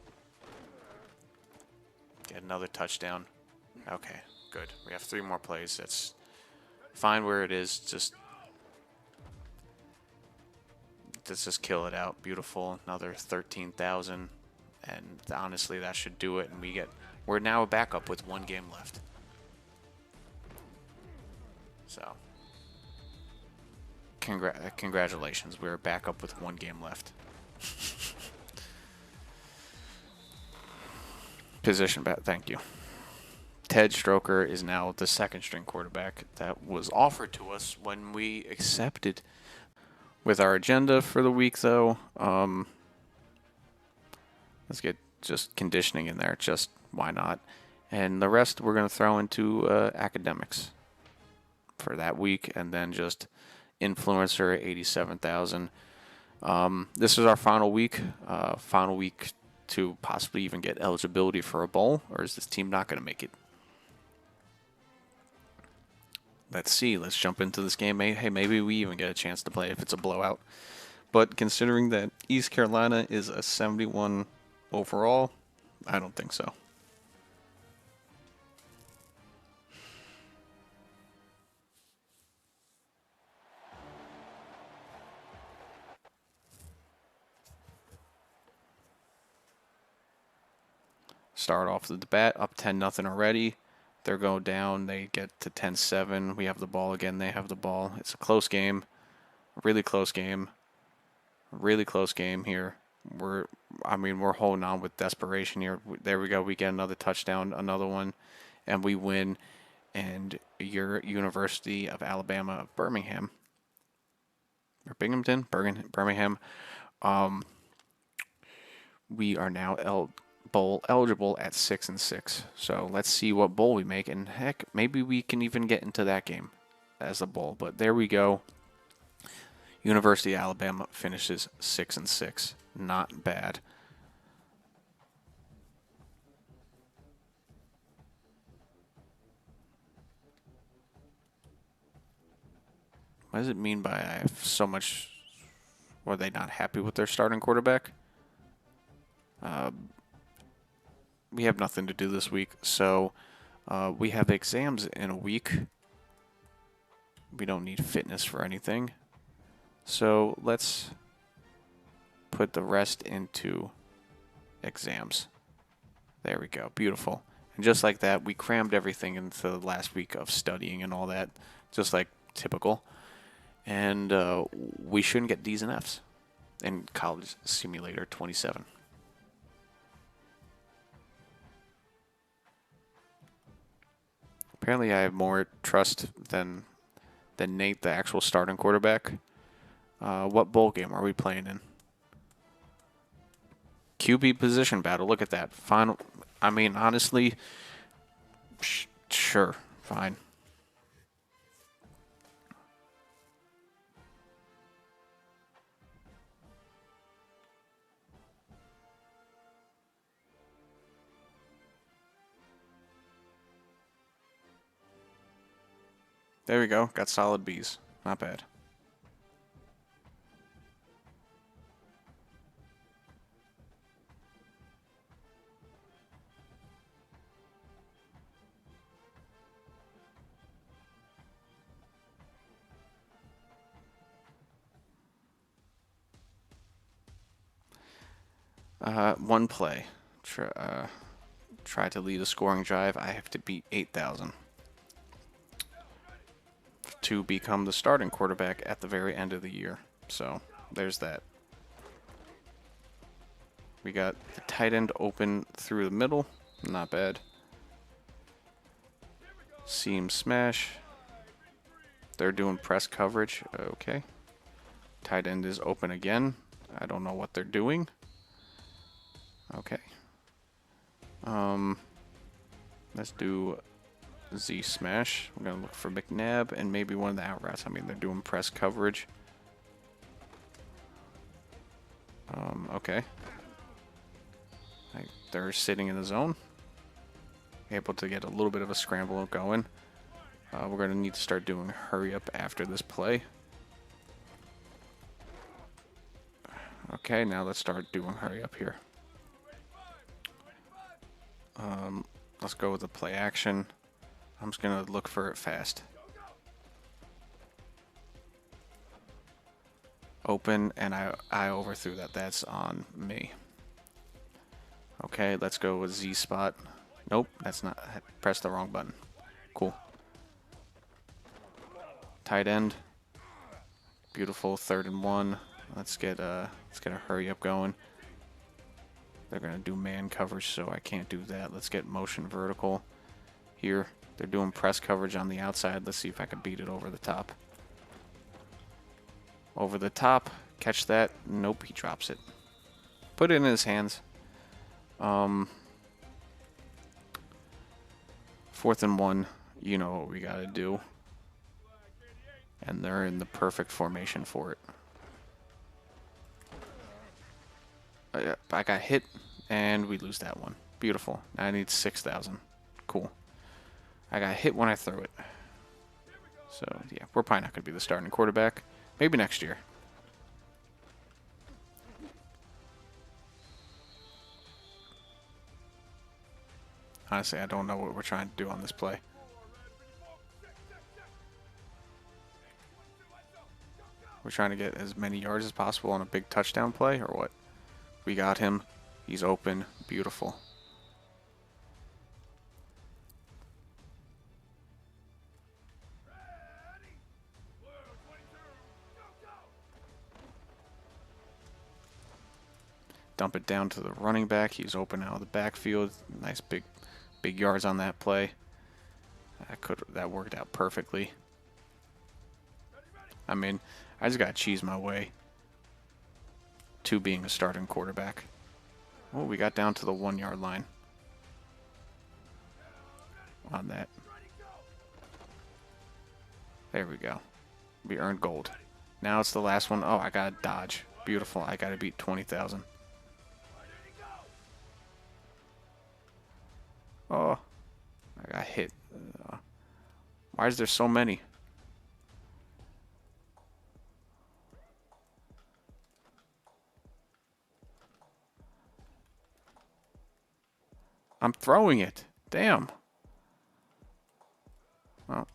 Get another touchdown. Okay, good. We have 3 more plays. That's fine where it is. Let's just kill it out. Beautiful. Another 13,000. And honestly, that should do it. And we're now a backup with 1 game left. So, congratulations. We're back up with 1 game left. Position bat. Thank you. Ted Stroker is now the 2nd string quarterback that was offered to us when we accepted. With our agenda for the week, though, let's get just conditioning in there. Just why not? And the rest we're going to throw into academics for that week, and then just influencer 87,000. This is our final week to possibly even get eligibility for a bowl, or is this team not going to make it? Let's see. Let's jump into this game. Hey, maybe we even get a chance to play if it's a blowout. But considering that East Carolina is a 71 overall, I don't think so. Start off the bat up 10-0 already. They're going down. They get to 10-7. We have the ball again. They have the ball. It's a close game. Really close game. Really close game here. We're holding on with desperation here. There we go. We get another touchdown, another one, and we win. And your University of Alabama of Birmingham, or Binghamton, Birmingham. We are now bowl eligible at 6-6. So let's see what bowl we make, and heck, maybe we can even get into that game as a bowl. But there we go. University of Alabama finishes 6-6. Not bad. What does it mean by I have so much? Were they not happy with their starting quarterback? We have nothing to do this week, so we have exams in a week. We don't need fitness for anything. So let's put the rest into exams. There we go. Beautiful. And just like that, we crammed everything into the last week of studying and all that, just like typical. And we shouldn't get D's and F's in College Simulator 27. Apparently I have more trust than Nate, the actual starting quarterback. What bowl game are we playing in? QB position battle. Look at that. Final. I mean, honestly, sure. Fine. There we go. Got solid B's. Not bad. One play. Try to lead a scoring drive. I have to beat 8,000 to become the starting quarterback at the very end of the year. So there's that. We got the tight end open through the middle. Not bad. Seam smash. They're doing press coverage. Okay. Tight end is open again. I don't know what they're doing. Okay. Let's do Z smash. We're gonna look for McNabb and maybe one of the out routes. I mean, they're doing press coverage. Okay. They're sitting in the zone. Able to get a little bit of a scramble going. We're going to need to start doing hurry up after this play. Okay, now let's start doing hurry up here. Let's go with the play action. I'm just going to look for it fast. Open, and I overthrew that. That's on me. Okay, let's go with Z spot. Nope, that's not. I pressed the wrong button. Cool. Tight end. Beautiful. 3rd and 1. Let's get a hurry up going. They're gonna do man coverage, so I can't do that. Let's get motion vertical here. They're doing press coverage on the outside. Let's see if I can beat it over the top. Over the top. Catch that. Nope, he drops it. Put it in his hands. 4th and 1. You know what we gotta do. And they're in the perfect formation for it. I got hit, and we lose that one. Beautiful. Now I need 6,000. Cool. I got hit when I threw it. So, yeah, we're probably not going to be the starting quarterback. Maybe next year. Honestly, I don't know what we're trying to do on this play. We're trying to get as many yards as possible on a big touchdown play, or what? We got him. He's open. Beautiful. Dump it down to the running back. He's open out of the backfield. Nice big yards on that play. That worked out perfectly. I mean, I just got to cheese my way to being a starting quarterback. Oh, we got down to the 1-yard line on that. There we go. We earned gold. Now it's the last one. Oh, I got to dodge. Beautiful. I got to beat 20,000. Oh, I got hit. Why is there so many? I'm throwing it. Damn. Well.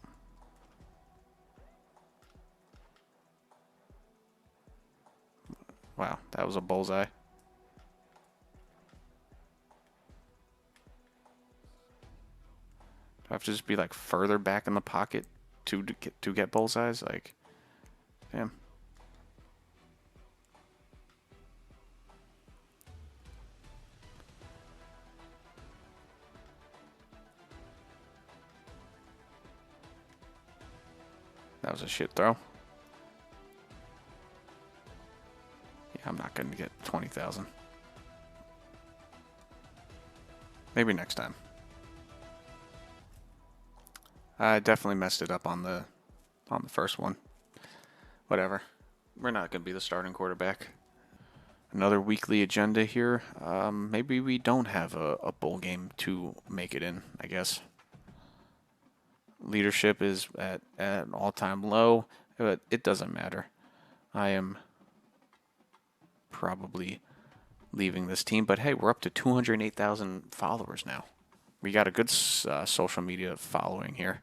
Wow, that was a bullseye. Do I have to just be like further back in the pocket to get bullseyes? Like, damn. That was a shit throw. Yeah, I'm not going to get 20,000. Maybe next time. I definitely messed it up on the first one. Whatever. We're not going to be the starting quarterback. Another weekly agenda here. Maybe we don't have a bowl game to make it in, I guess. Leadership is at an all-time low, but it doesn't matter. I am probably leaving this team, but hey, we're up to 208,000 followers now. We got a good social media following here.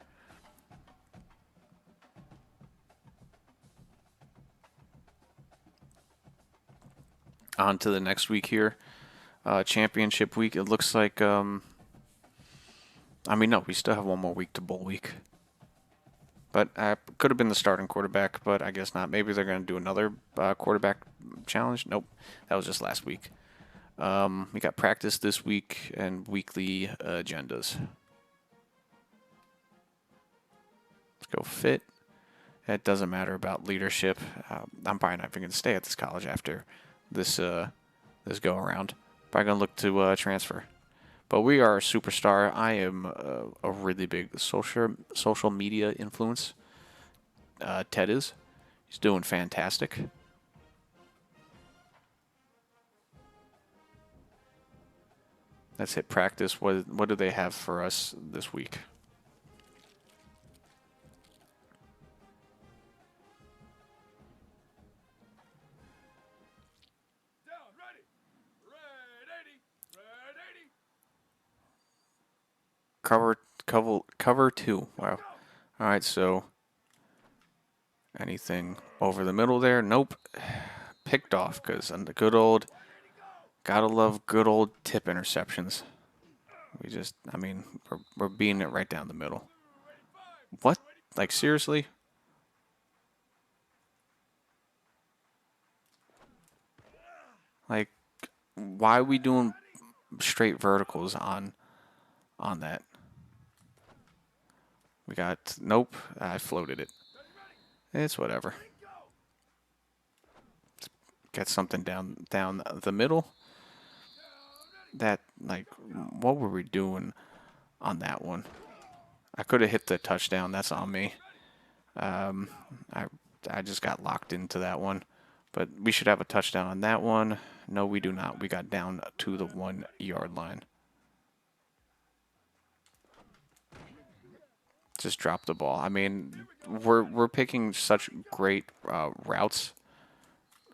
On to the next week here. Championship week. It looks like I mean, no, we still have one more week to bowl week. But I could have been the starting quarterback, but I guess not. Maybe they're going to do another quarterback challenge. Nope, that was just last week. We got practice this week and weekly agendas. Let's go fit. It doesn't matter about leadership. I'm probably not even going to stay at this college after this go around. Probably going to look to transfer. But we are a superstar. I am a really big social media influence. Ted is. He's doing fantastic. Let's hit practice. What do they have for us this week? cover two. Wow. All right, so anything over the middle there? Nope. Picked off because on the good old, gotta love good old tip interceptions. I mean, we're beating it right down the middle. What? Like, seriously? Like, why are we doing straight verticals on that? We got, nope, I floated it. It's whatever. Get something down the middle. That, like, what were we doing on that one? I could have hit the touchdown. That's on me. I just got locked into that one. But we should have a touchdown on that one. No, we do not. We got down to the 1 yard line. Just drop the ball. I mean, we're picking such great routes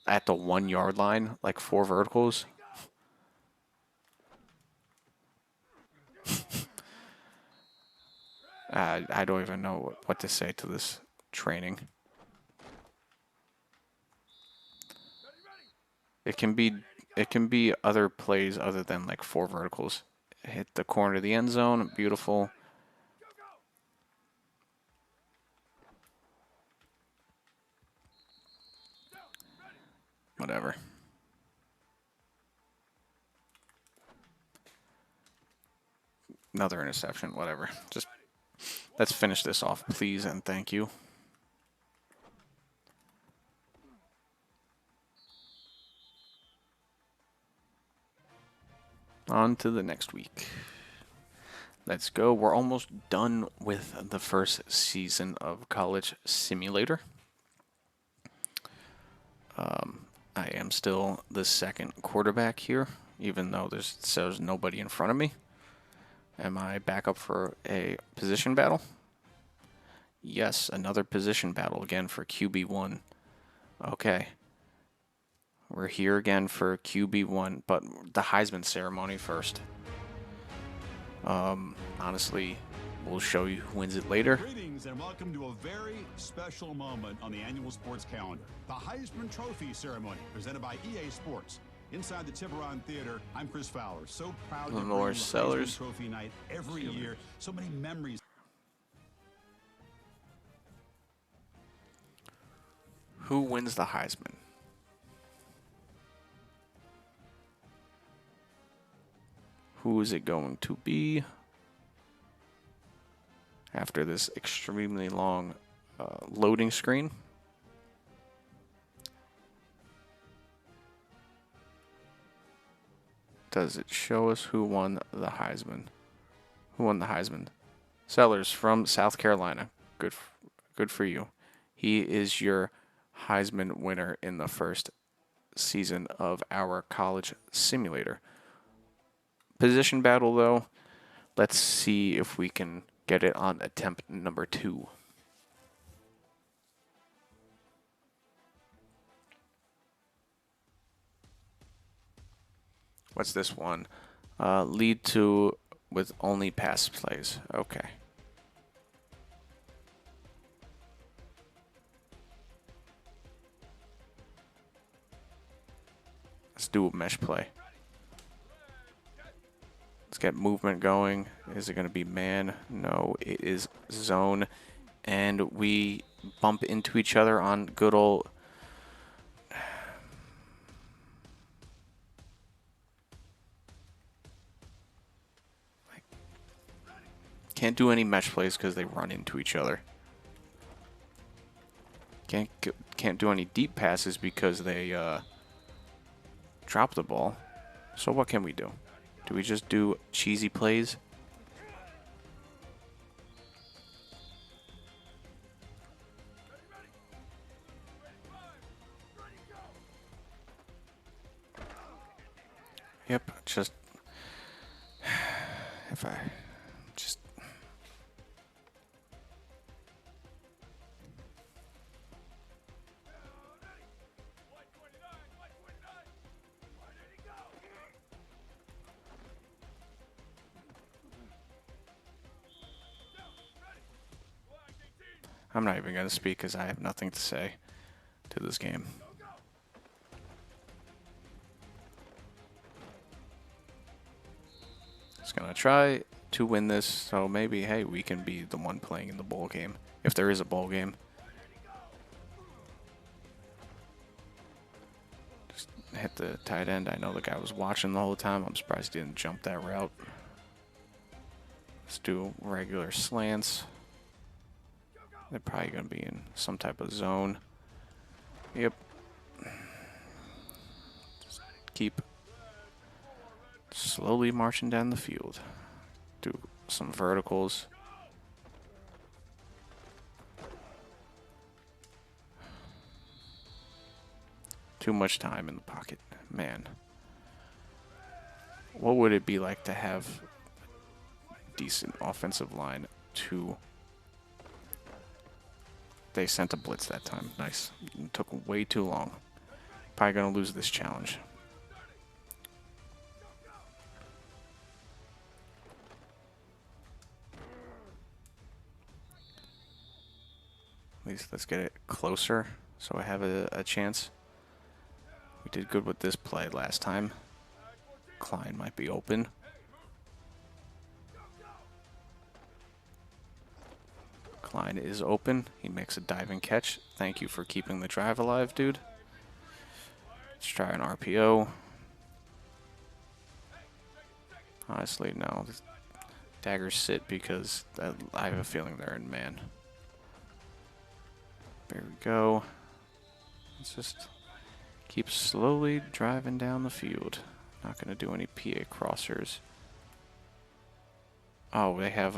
at the 1 yard line, like 4 verticals. I don't even know what to say to this training. It can be other plays other than like 4 verticals. Hit the corner of the end zone, beautiful. Whatever. Another interception, whatever. Just let's finish this off, please, and thank you. On to the next week. Let's go. We're almost done with the first season of College Simulator. I am still the second quarterback here, even though there's nobody in front of me. Am I back up for a position battle? Yes, another position battle again for QB1. Okay. We're here again for QB1, but the Heisman ceremony first. Honestly, we'll show you who wins it later. Greetings and welcome to a very special moment on the annual sports calendar. The Heisman Trophy ceremony presented by EA Sports. Inside the Tiburon Theater, I'm Chris Fowler. So proud to bring you the Heisman Trophy night every year. So many memories. Who wins the Heisman? Who is it going to be? After this extremely long loading screen. Does it show us who won the Heisman? Who won the Heisman? Sellers from South Carolina. Good for you. He is your Heisman winner in the first season of our College Simulator. Position battle, though. Let's see if we can get it on attempt number 2. What's this one? Lead to with only pass plays. Okay. Let's do a mesh play. Let's get movement going. Is it going to be man? No, it is zone. And we bump into each other on good old... Can't do any mesh plays because they run into each other. Can't do any deep passes because they drop the ball. So what can we do? Do we just do cheesy plays? Yep, just... If I... Just... I'm not even going to speak because I have nothing to say to this game. Just going to try to win this, so maybe, hey, we can be the one playing in the bowl game, if there is a bowl game. Just hit the tight end. I know the guy was watching the whole time. I'm surprised he didn't jump that route. Let's do regular slants. They're probably going to be in some type of zone. Yep. Just keep slowly marching down the field. Do some verticals. Too much time in the pocket. Man. What would it be like to have a decent offensive line to... They sent a blitz that time. Nice. It took way too long. Probably going to lose this challenge. At least let's get it closer so I have a chance. We did good with this play last time. Klein might be open. Klein is open. He makes a diving catch. Thank you for keeping the drive alive, dude. Let's try an RPO. Honestly, no. Daggers sit because I have a feeling they're in man. There we go. Let's just keep slowly driving down the field. Not going to do any PA crossers. Oh, they have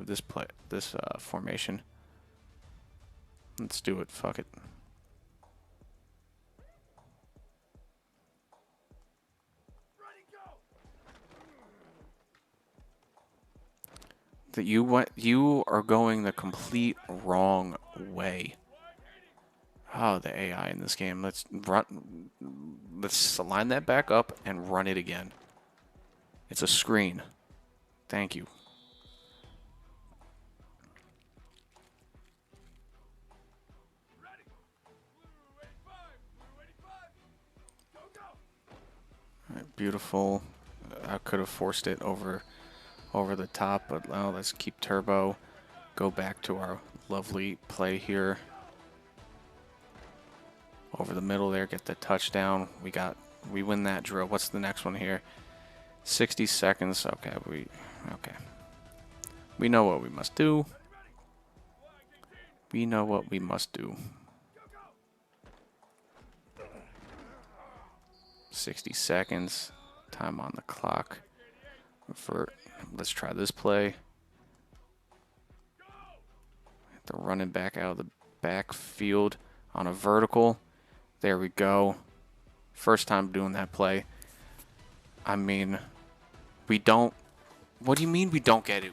this formation. Let's do it. Fuck it. That you are going the complete wrong way. Oh, the AI in this game. Let's line that back up and run it again. It's a screen. Thank you. All right, beautiful. I could have forced it over the top, but well, let's keep turbo. Go back to our lovely play here. Over the middle there, get the touchdown. We win that drill. What's the next one here? 60 seconds. Okay, we know what we must do. We know what we must do. 60 seconds. Time on the clock. Let's try this play. The running back out of the backfield on a vertical. There we go. First time doing that play. I mean, we don't... What do you mean we don't get it?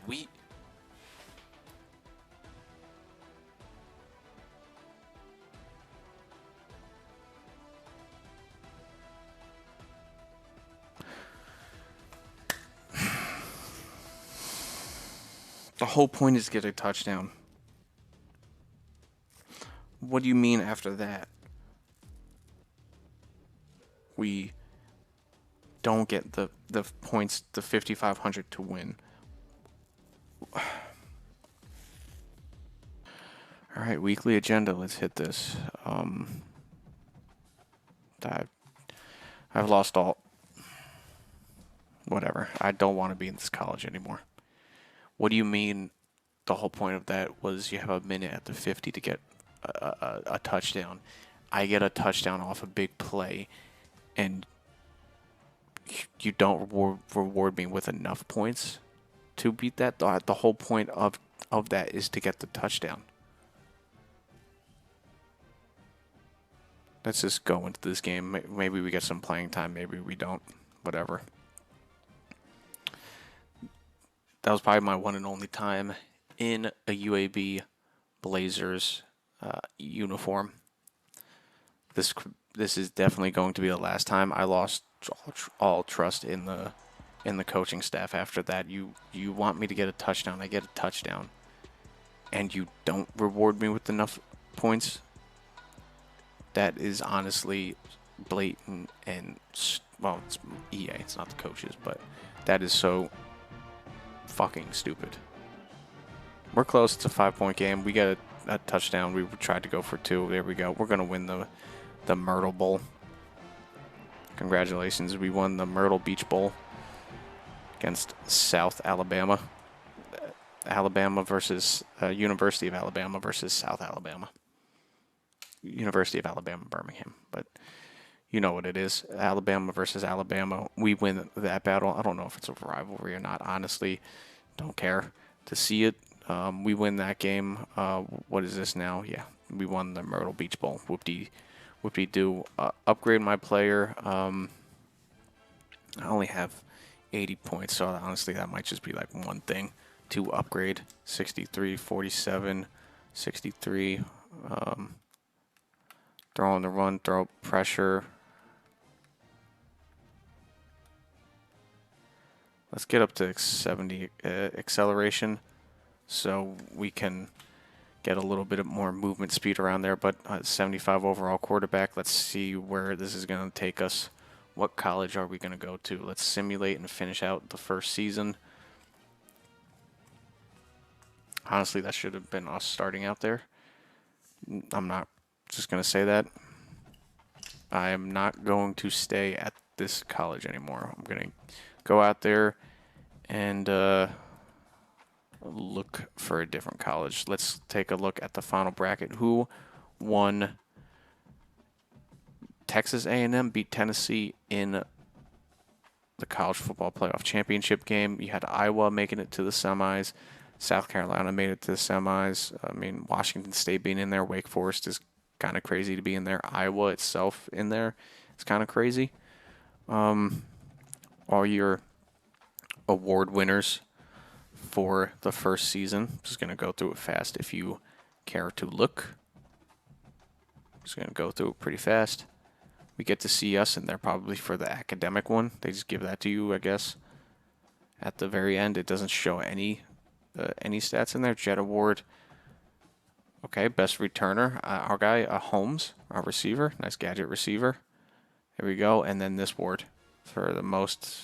The whole point is to get a touchdown. What do you mean after that? We don't get the points, the 5,500 to win. All right, weekly agenda. Let's hit this. I've lost all. Whatever. I don't want to be in this college anymore. What do you mean? The whole point of that was you have a minute at the 50 to get a touchdown. I get a touchdown off a big play, and you don't reward me with enough points to beat that. The whole point of that is to get the touchdown. Let's just go into this game. Maybe we get some playing time. Maybe we don't. Whatever. That was probably my one and only time in a UAB Blazers uniform. This is definitely going to be the last time. I lost all trust in the coaching staff after that. You want me to get a touchdown, I get a touchdown. and you don't reward me with enough points, that is honestly blatant and, well, it's EA, it's not the coaches, but that is so fucking stupid. We're close. It's a 5-point game. We got a touchdown. We tried to go for 2. There we go. We're going to win the Myrtle Bowl. Congratulations. We won the Myrtle Beach Bowl against South Alabama. Alabama versus University of Alabama versus South Alabama. University of Alabama, Birmingham. But you know what it is. Alabama versus Alabama. We win that battle. I don't know if it's a rivalry or not. Honestly, don't care to see it. We win that game. What is this now? Yeah, we won the Myrtle Beach Bowl. Whoop-de-doo. Upgrade my player. I only have 80 points, so honestly, that might just be like one thing to upgrade. 63, 47, 63. Throw on the run, throw pressure. Let's get up to 70 acceleration so we can get a little bit more movement speed around there. But 75 overall quarterback. Let's see where this is going to take us. What college are we going to go to? Let's simulate and finish out the first season. Honestly, that should have been us starting out there. I'm not just going to say that. I am not going to stay at this college anymore. I'm going to go out there and look for a different college. Let's take a look at the final bracket. Who won? Texas A&M beat Tennessee in the college football playoff championship game. You had Iowa making it to the semis. South Carolina made it to the semis. I mean, Washington State being in there. Wake Forest is kind of crazy to be in there. Iowa itself in there, it's kind of crazy. All your award winners for the first season. Just going to go through it fast if you care to look. Just going to go through it pretty fast. We get to see us in there probably for the academic one. They just give that to you, I guess. At the very end, it doesn't show any stats in there. Jet Award. Okay, best returner. Our guy, Holmes, our receiver. Nice gadget receiver. There we go. And then this award for the most.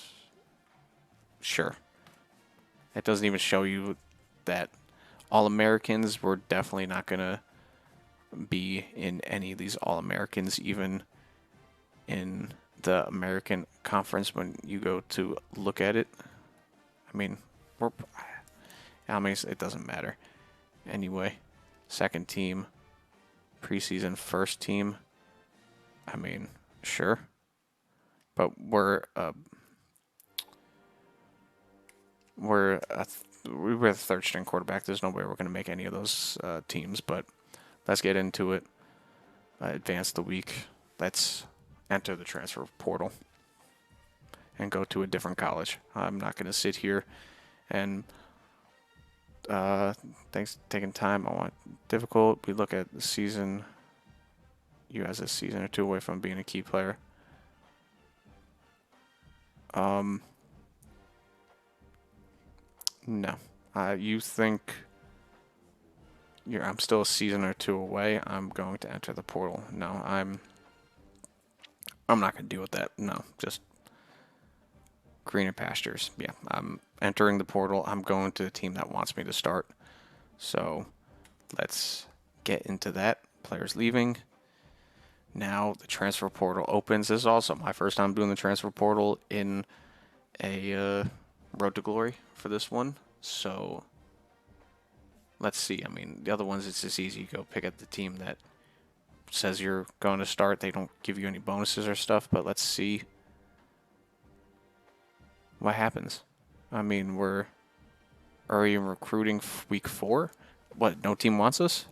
Sure. It doesn't even show you that All-Americans. We're definitely not going to be in any of these All-Americans, even in the American Conference when you go to look at it. I mean, it doesn't matter. Anyway, second team, preseason first team. I mean, sure. But we're the third string quarterback. There's no way we're going to make any of those teams, but let's get into it. Advance the week. Let's enter the transfer portal and go to a different college. I'm not going to sit here and thanks for taking time. I want difficult. We look at the season. You guys a season or two away from being a key player. No. You think I'm still a season or two away. I'm going to enter the portal. No, I'm not going to deal with that. No, just greener pastures. Yeah, I'm entering the portal. I'm going to the team that wants me to start. So let's get into that. Players leaving. Now the transfer portal opens. This is also my first time doing the transfer portal in a Road to Glory for this one. So let's see. I mean, the other ones, it's just easy. You go pick up the team that says you're going to start. They don't give you any bonuses or stuff, but let's see what happens. I mean, are we in recruiting week 4? What, no team wants us?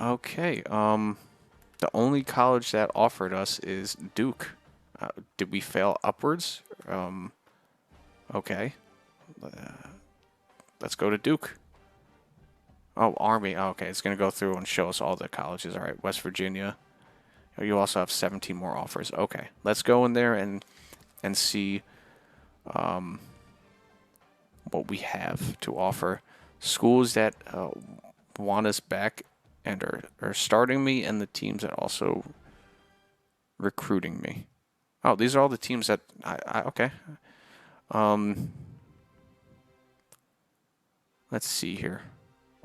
Okay, the only college that offered us is Duke. Did we fail upwards? Okay. Let's go to Duke. Oh, Army. Oh, okay, it's going to go through and show us all the colleges. All right, West Virginia. You also have 17 more offers. Okay, let's go in there and see what we have to offer. Schools that want us back and are starting me, and the teams that also recruiting me. Oh, these are all the teams that okay. Let's see here.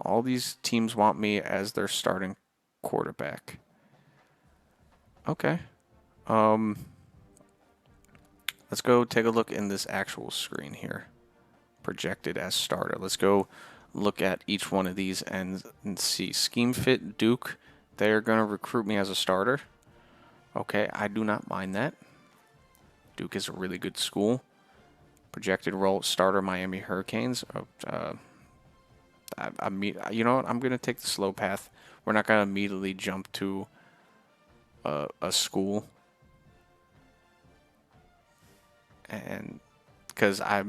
All these teams want me as their starting quarterback. Okay. Let's go take a look in this actual screen here. Projected as starter. Let's go look at each one of these and see. Scheme Fit, Duke, they're going to recruit me as a starter. Okay, I do not mind that. Duke is a really good school. Projected role starter, Miami Hurricanes. You know what? I'm going to take the slow path. We're not going to immediately jump to a school. And because I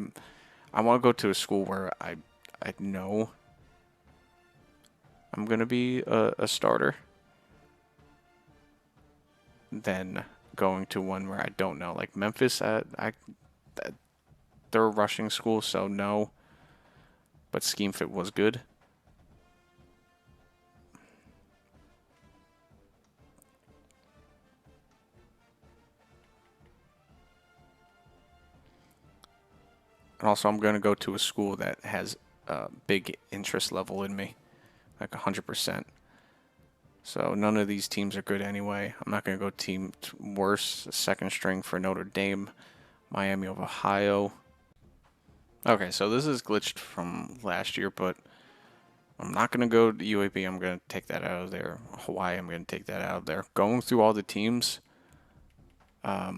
want to go to a school where I know I'm going to be a starter, than going to one where I don't know. Like Memphis, they're a rushing school, so no. But Scheme Fit was good. And also, I'm going to go to a school that has a big interest level in me, like 100%. So none of these teams are good anyway. I'm not going to go team worse. Second string for Notre Dame, Miami of Ohio. Okay, so this is glitched from last year, but I'm not going to go to UAB. I'm going to take that out of there. Hawaii, I'm going to take that out of there. Going through all the teams, I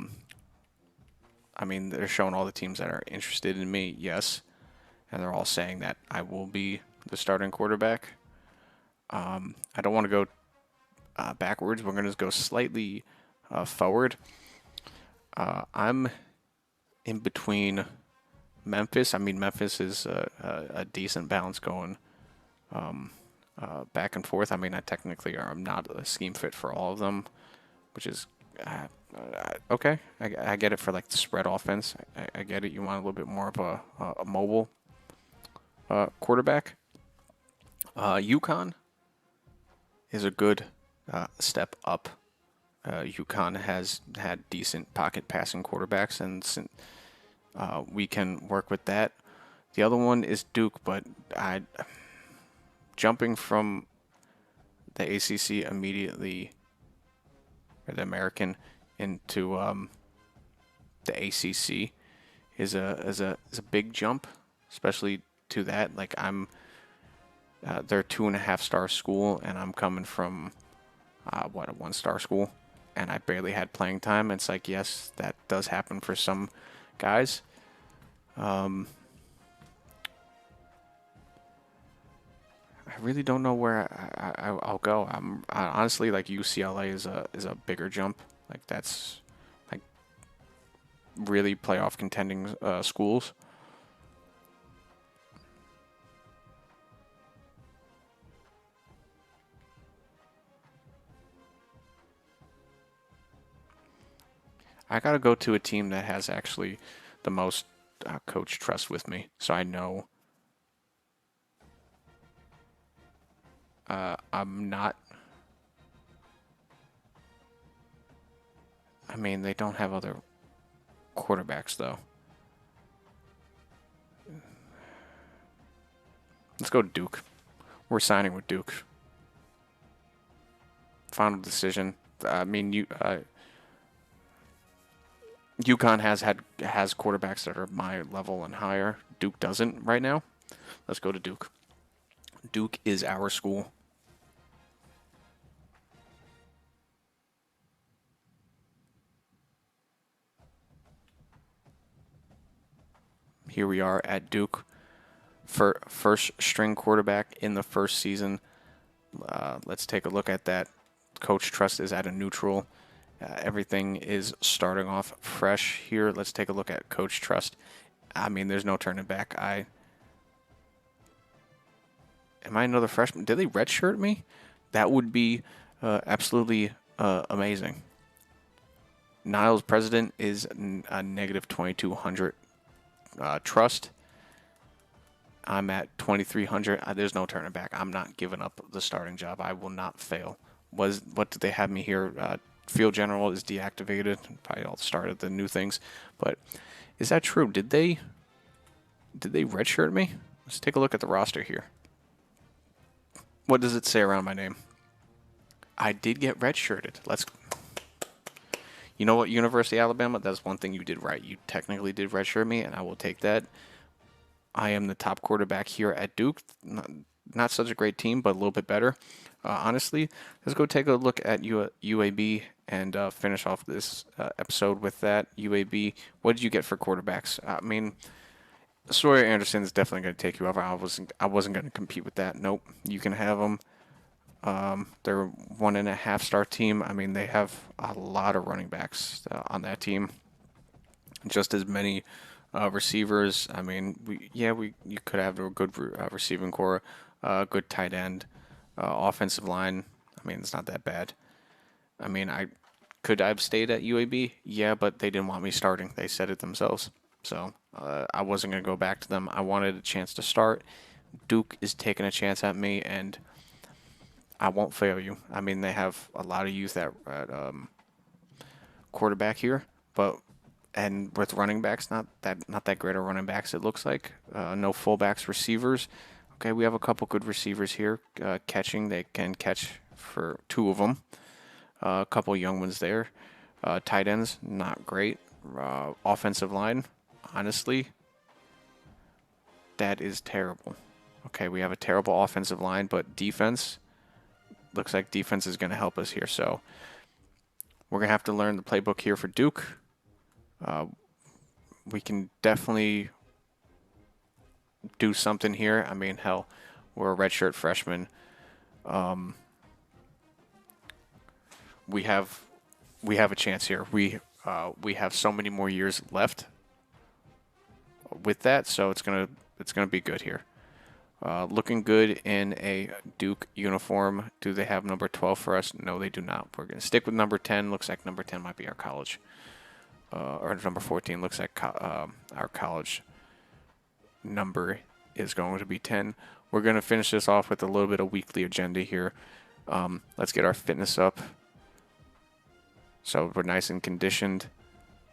mean, they're showing all the teams that are interested in me, yes. And they're all saying that I will be the starting quarterback. I don't want to go backwards. We're going to go slightly forward. I'm in between Memphis. I mean, Memphis is a decent balance going back and forth. I mean, I technically am not a scheme fit for all of them, which is okay. I get it for like the spread offense. I get it. You want a little bit more of a mobile quarterback. UConn is a good step up. UConn has had decent pocket passing quarterbacks, and we can work with that. The other one is Duke, but jumping from the ACC immediately, or the American, into the ACC is a big jump, especially to that. Like they're a 2.5-star school, and I'm coming from a 1-star school, and I barely had playing time. It's like, yes, that does happen for some guys. I really don't know where I'll go. I honestly, like, UCLA is a bigger jump. Like, that's like really playoff contending schools. I gotta go to a team that has actually the most coach trust with me, so I know I'm not. I mean, they don't have other quarterbacks though. Let's go Duke. We're signing with Duke. Final decision. I mean, UConn has quarterbacks that are my level and higher. Duke doesn't right now. Let's go to Duke. Duke is our school. Here we are at Duke. For first string quarterback in the first season. Let's take a look at that. Coach trust is at a neutral. Everything is starting off fresh here. Let's take a look at coach trust. I mean, there's no turning back. Am I another freshman? Did they redshirt me? That would be absolutely amazing. Niles president is a negative 2200 trust. I'm at 2,300. There's no turning back. I'm not giving up the starting job. I will not fail. What did they have me here? Field general is deactivated. Probably all started the new things, but is that true? Did they redshirt me? Let's take a look at the roster here. What does it say around my name? I did get redshirted. You know what, University of Alabama? That's one thing you did right. You technically did redshirt me, and I will take that. I am the top quarterback here at Duke. Not such a great team, but a little bit better. Honestly, let's go take a look at UAB and finish off this episode with that. UAB, what did you get for quarterbacks? I mean, Sawyer Anderson is definitely going to take you over. I wasn't going to compete with that. Nope, you can have them. They're 1.5 star team. I mean, they have a lot of running backs on that team. Just as many receivers. I mean, you could have a good receiving core, good tight end, offensive line. I mean, it's not that bad. I mean, could I have stayed at UAB? Yeah, but they didn't want me starting. They said it themselves. So I wasn't going to go back to them. I wanted a chance to start. Duke is taking a chance at me, and I won't fail you. I mean, they have a lot of youth at quarterback here, and with running backs, not that great of running backs. It looks like no fullbacks, receivers. Okay, we have a couple good receivers here catching. They can catch for 2 of them. A couple young ones there. Tight ends, not great. Offensive line, honestly, that is terrible. Okay, we have a terrible offensive line, but defense, looks like defense is going to help us here. So we're going to have to learn the playbook here for Duke. We can definitely do something here. I mean, hell, we're a redshirt freshman. We have a chance here. We have so many more years left with that, so it's gonna be good here. Looking good in a Duke uniform. Do they have number 12 for us? No, they do not. We're gonna stick with number 10. Looks like number 10 might be our college. Or number 14 looks like our college number is going to be 10. We're going to finish this off with a little bit of weekly agenda here. Let's get our fitness up. So we're nice and conditioned.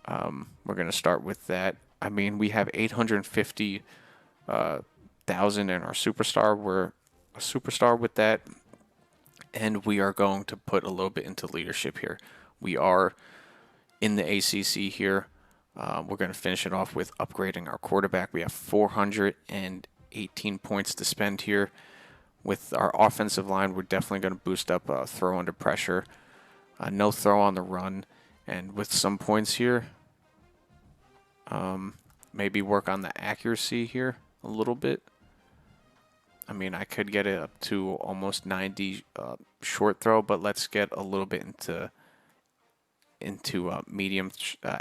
We're going to start with that. I mean, we have 850,000 in our superstar. We're a superstar with that. And we are going to put a little bit into leadership here. We are in the ACC here. We're going to finish it off with upgrading our quarterback. We have 418 points to spend here. With our offensive line, we're definitely going to boost up throw under pressure. No throw on the run. And with some points here, maybe work on the accuracy here a little bit. I mean, I could get it up to almost 90 short throw, but let's get a little bit into medium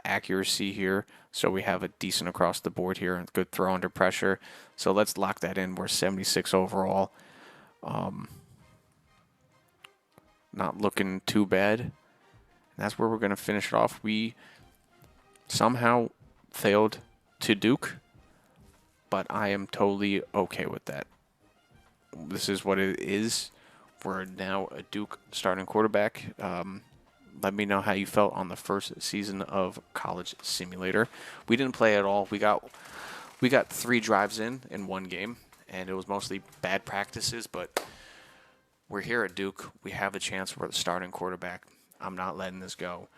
accuracy here, so we have a decent across the board here and good throw under pressure. So let's lock that in. We're 76 overall. Not looking too bad. And that's where we're going to finish it off. We somehow failed to Duke, but I am totally okay with that. This is what it is. We're now a Duke starting quarterback. Let me know how you felt on the first season of College Simulator. We didn't play at all. We got 3 drives in one game, and it was mostly bad practices, but we're here at Duke. We have a chance. We're the starting quarterback. I'm not letting this go.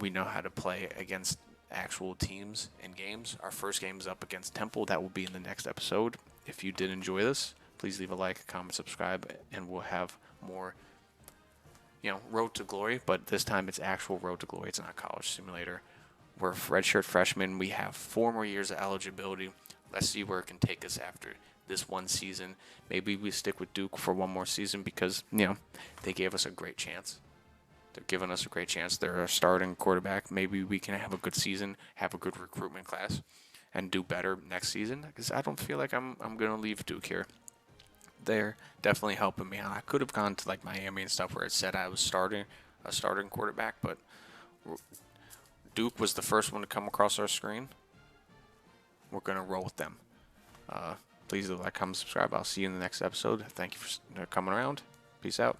We know how to play against actual teams and games. Our first game is up against Temple. That will be in the next episode. If you did enjoy this, please leave a like, comment, subscribe, and we'll have more, road to glory. But this time it's actual road to glory. It's not College Simulator. We're redshirt freshmen. We have 4 more years of eligibility. Let's see where it can take us after this one season. Maybe we stick with Duke for one more season because, they gave us a great chance. They're giving us a great chance. They're a starting quarterback. Maybe we can have a good season, have a good recruitment class, and do better next season. Because I don't feel like I'm going to leave Duke here. They're definitely helping me out. I could have gone to like Miami and stuff where it said I was starting quarterback, but Duke was the first one to come across our screen. We're going to roll with them. please like, comment, subscribe. I'll see you in the next episode. Thank you for coming around. Peace out.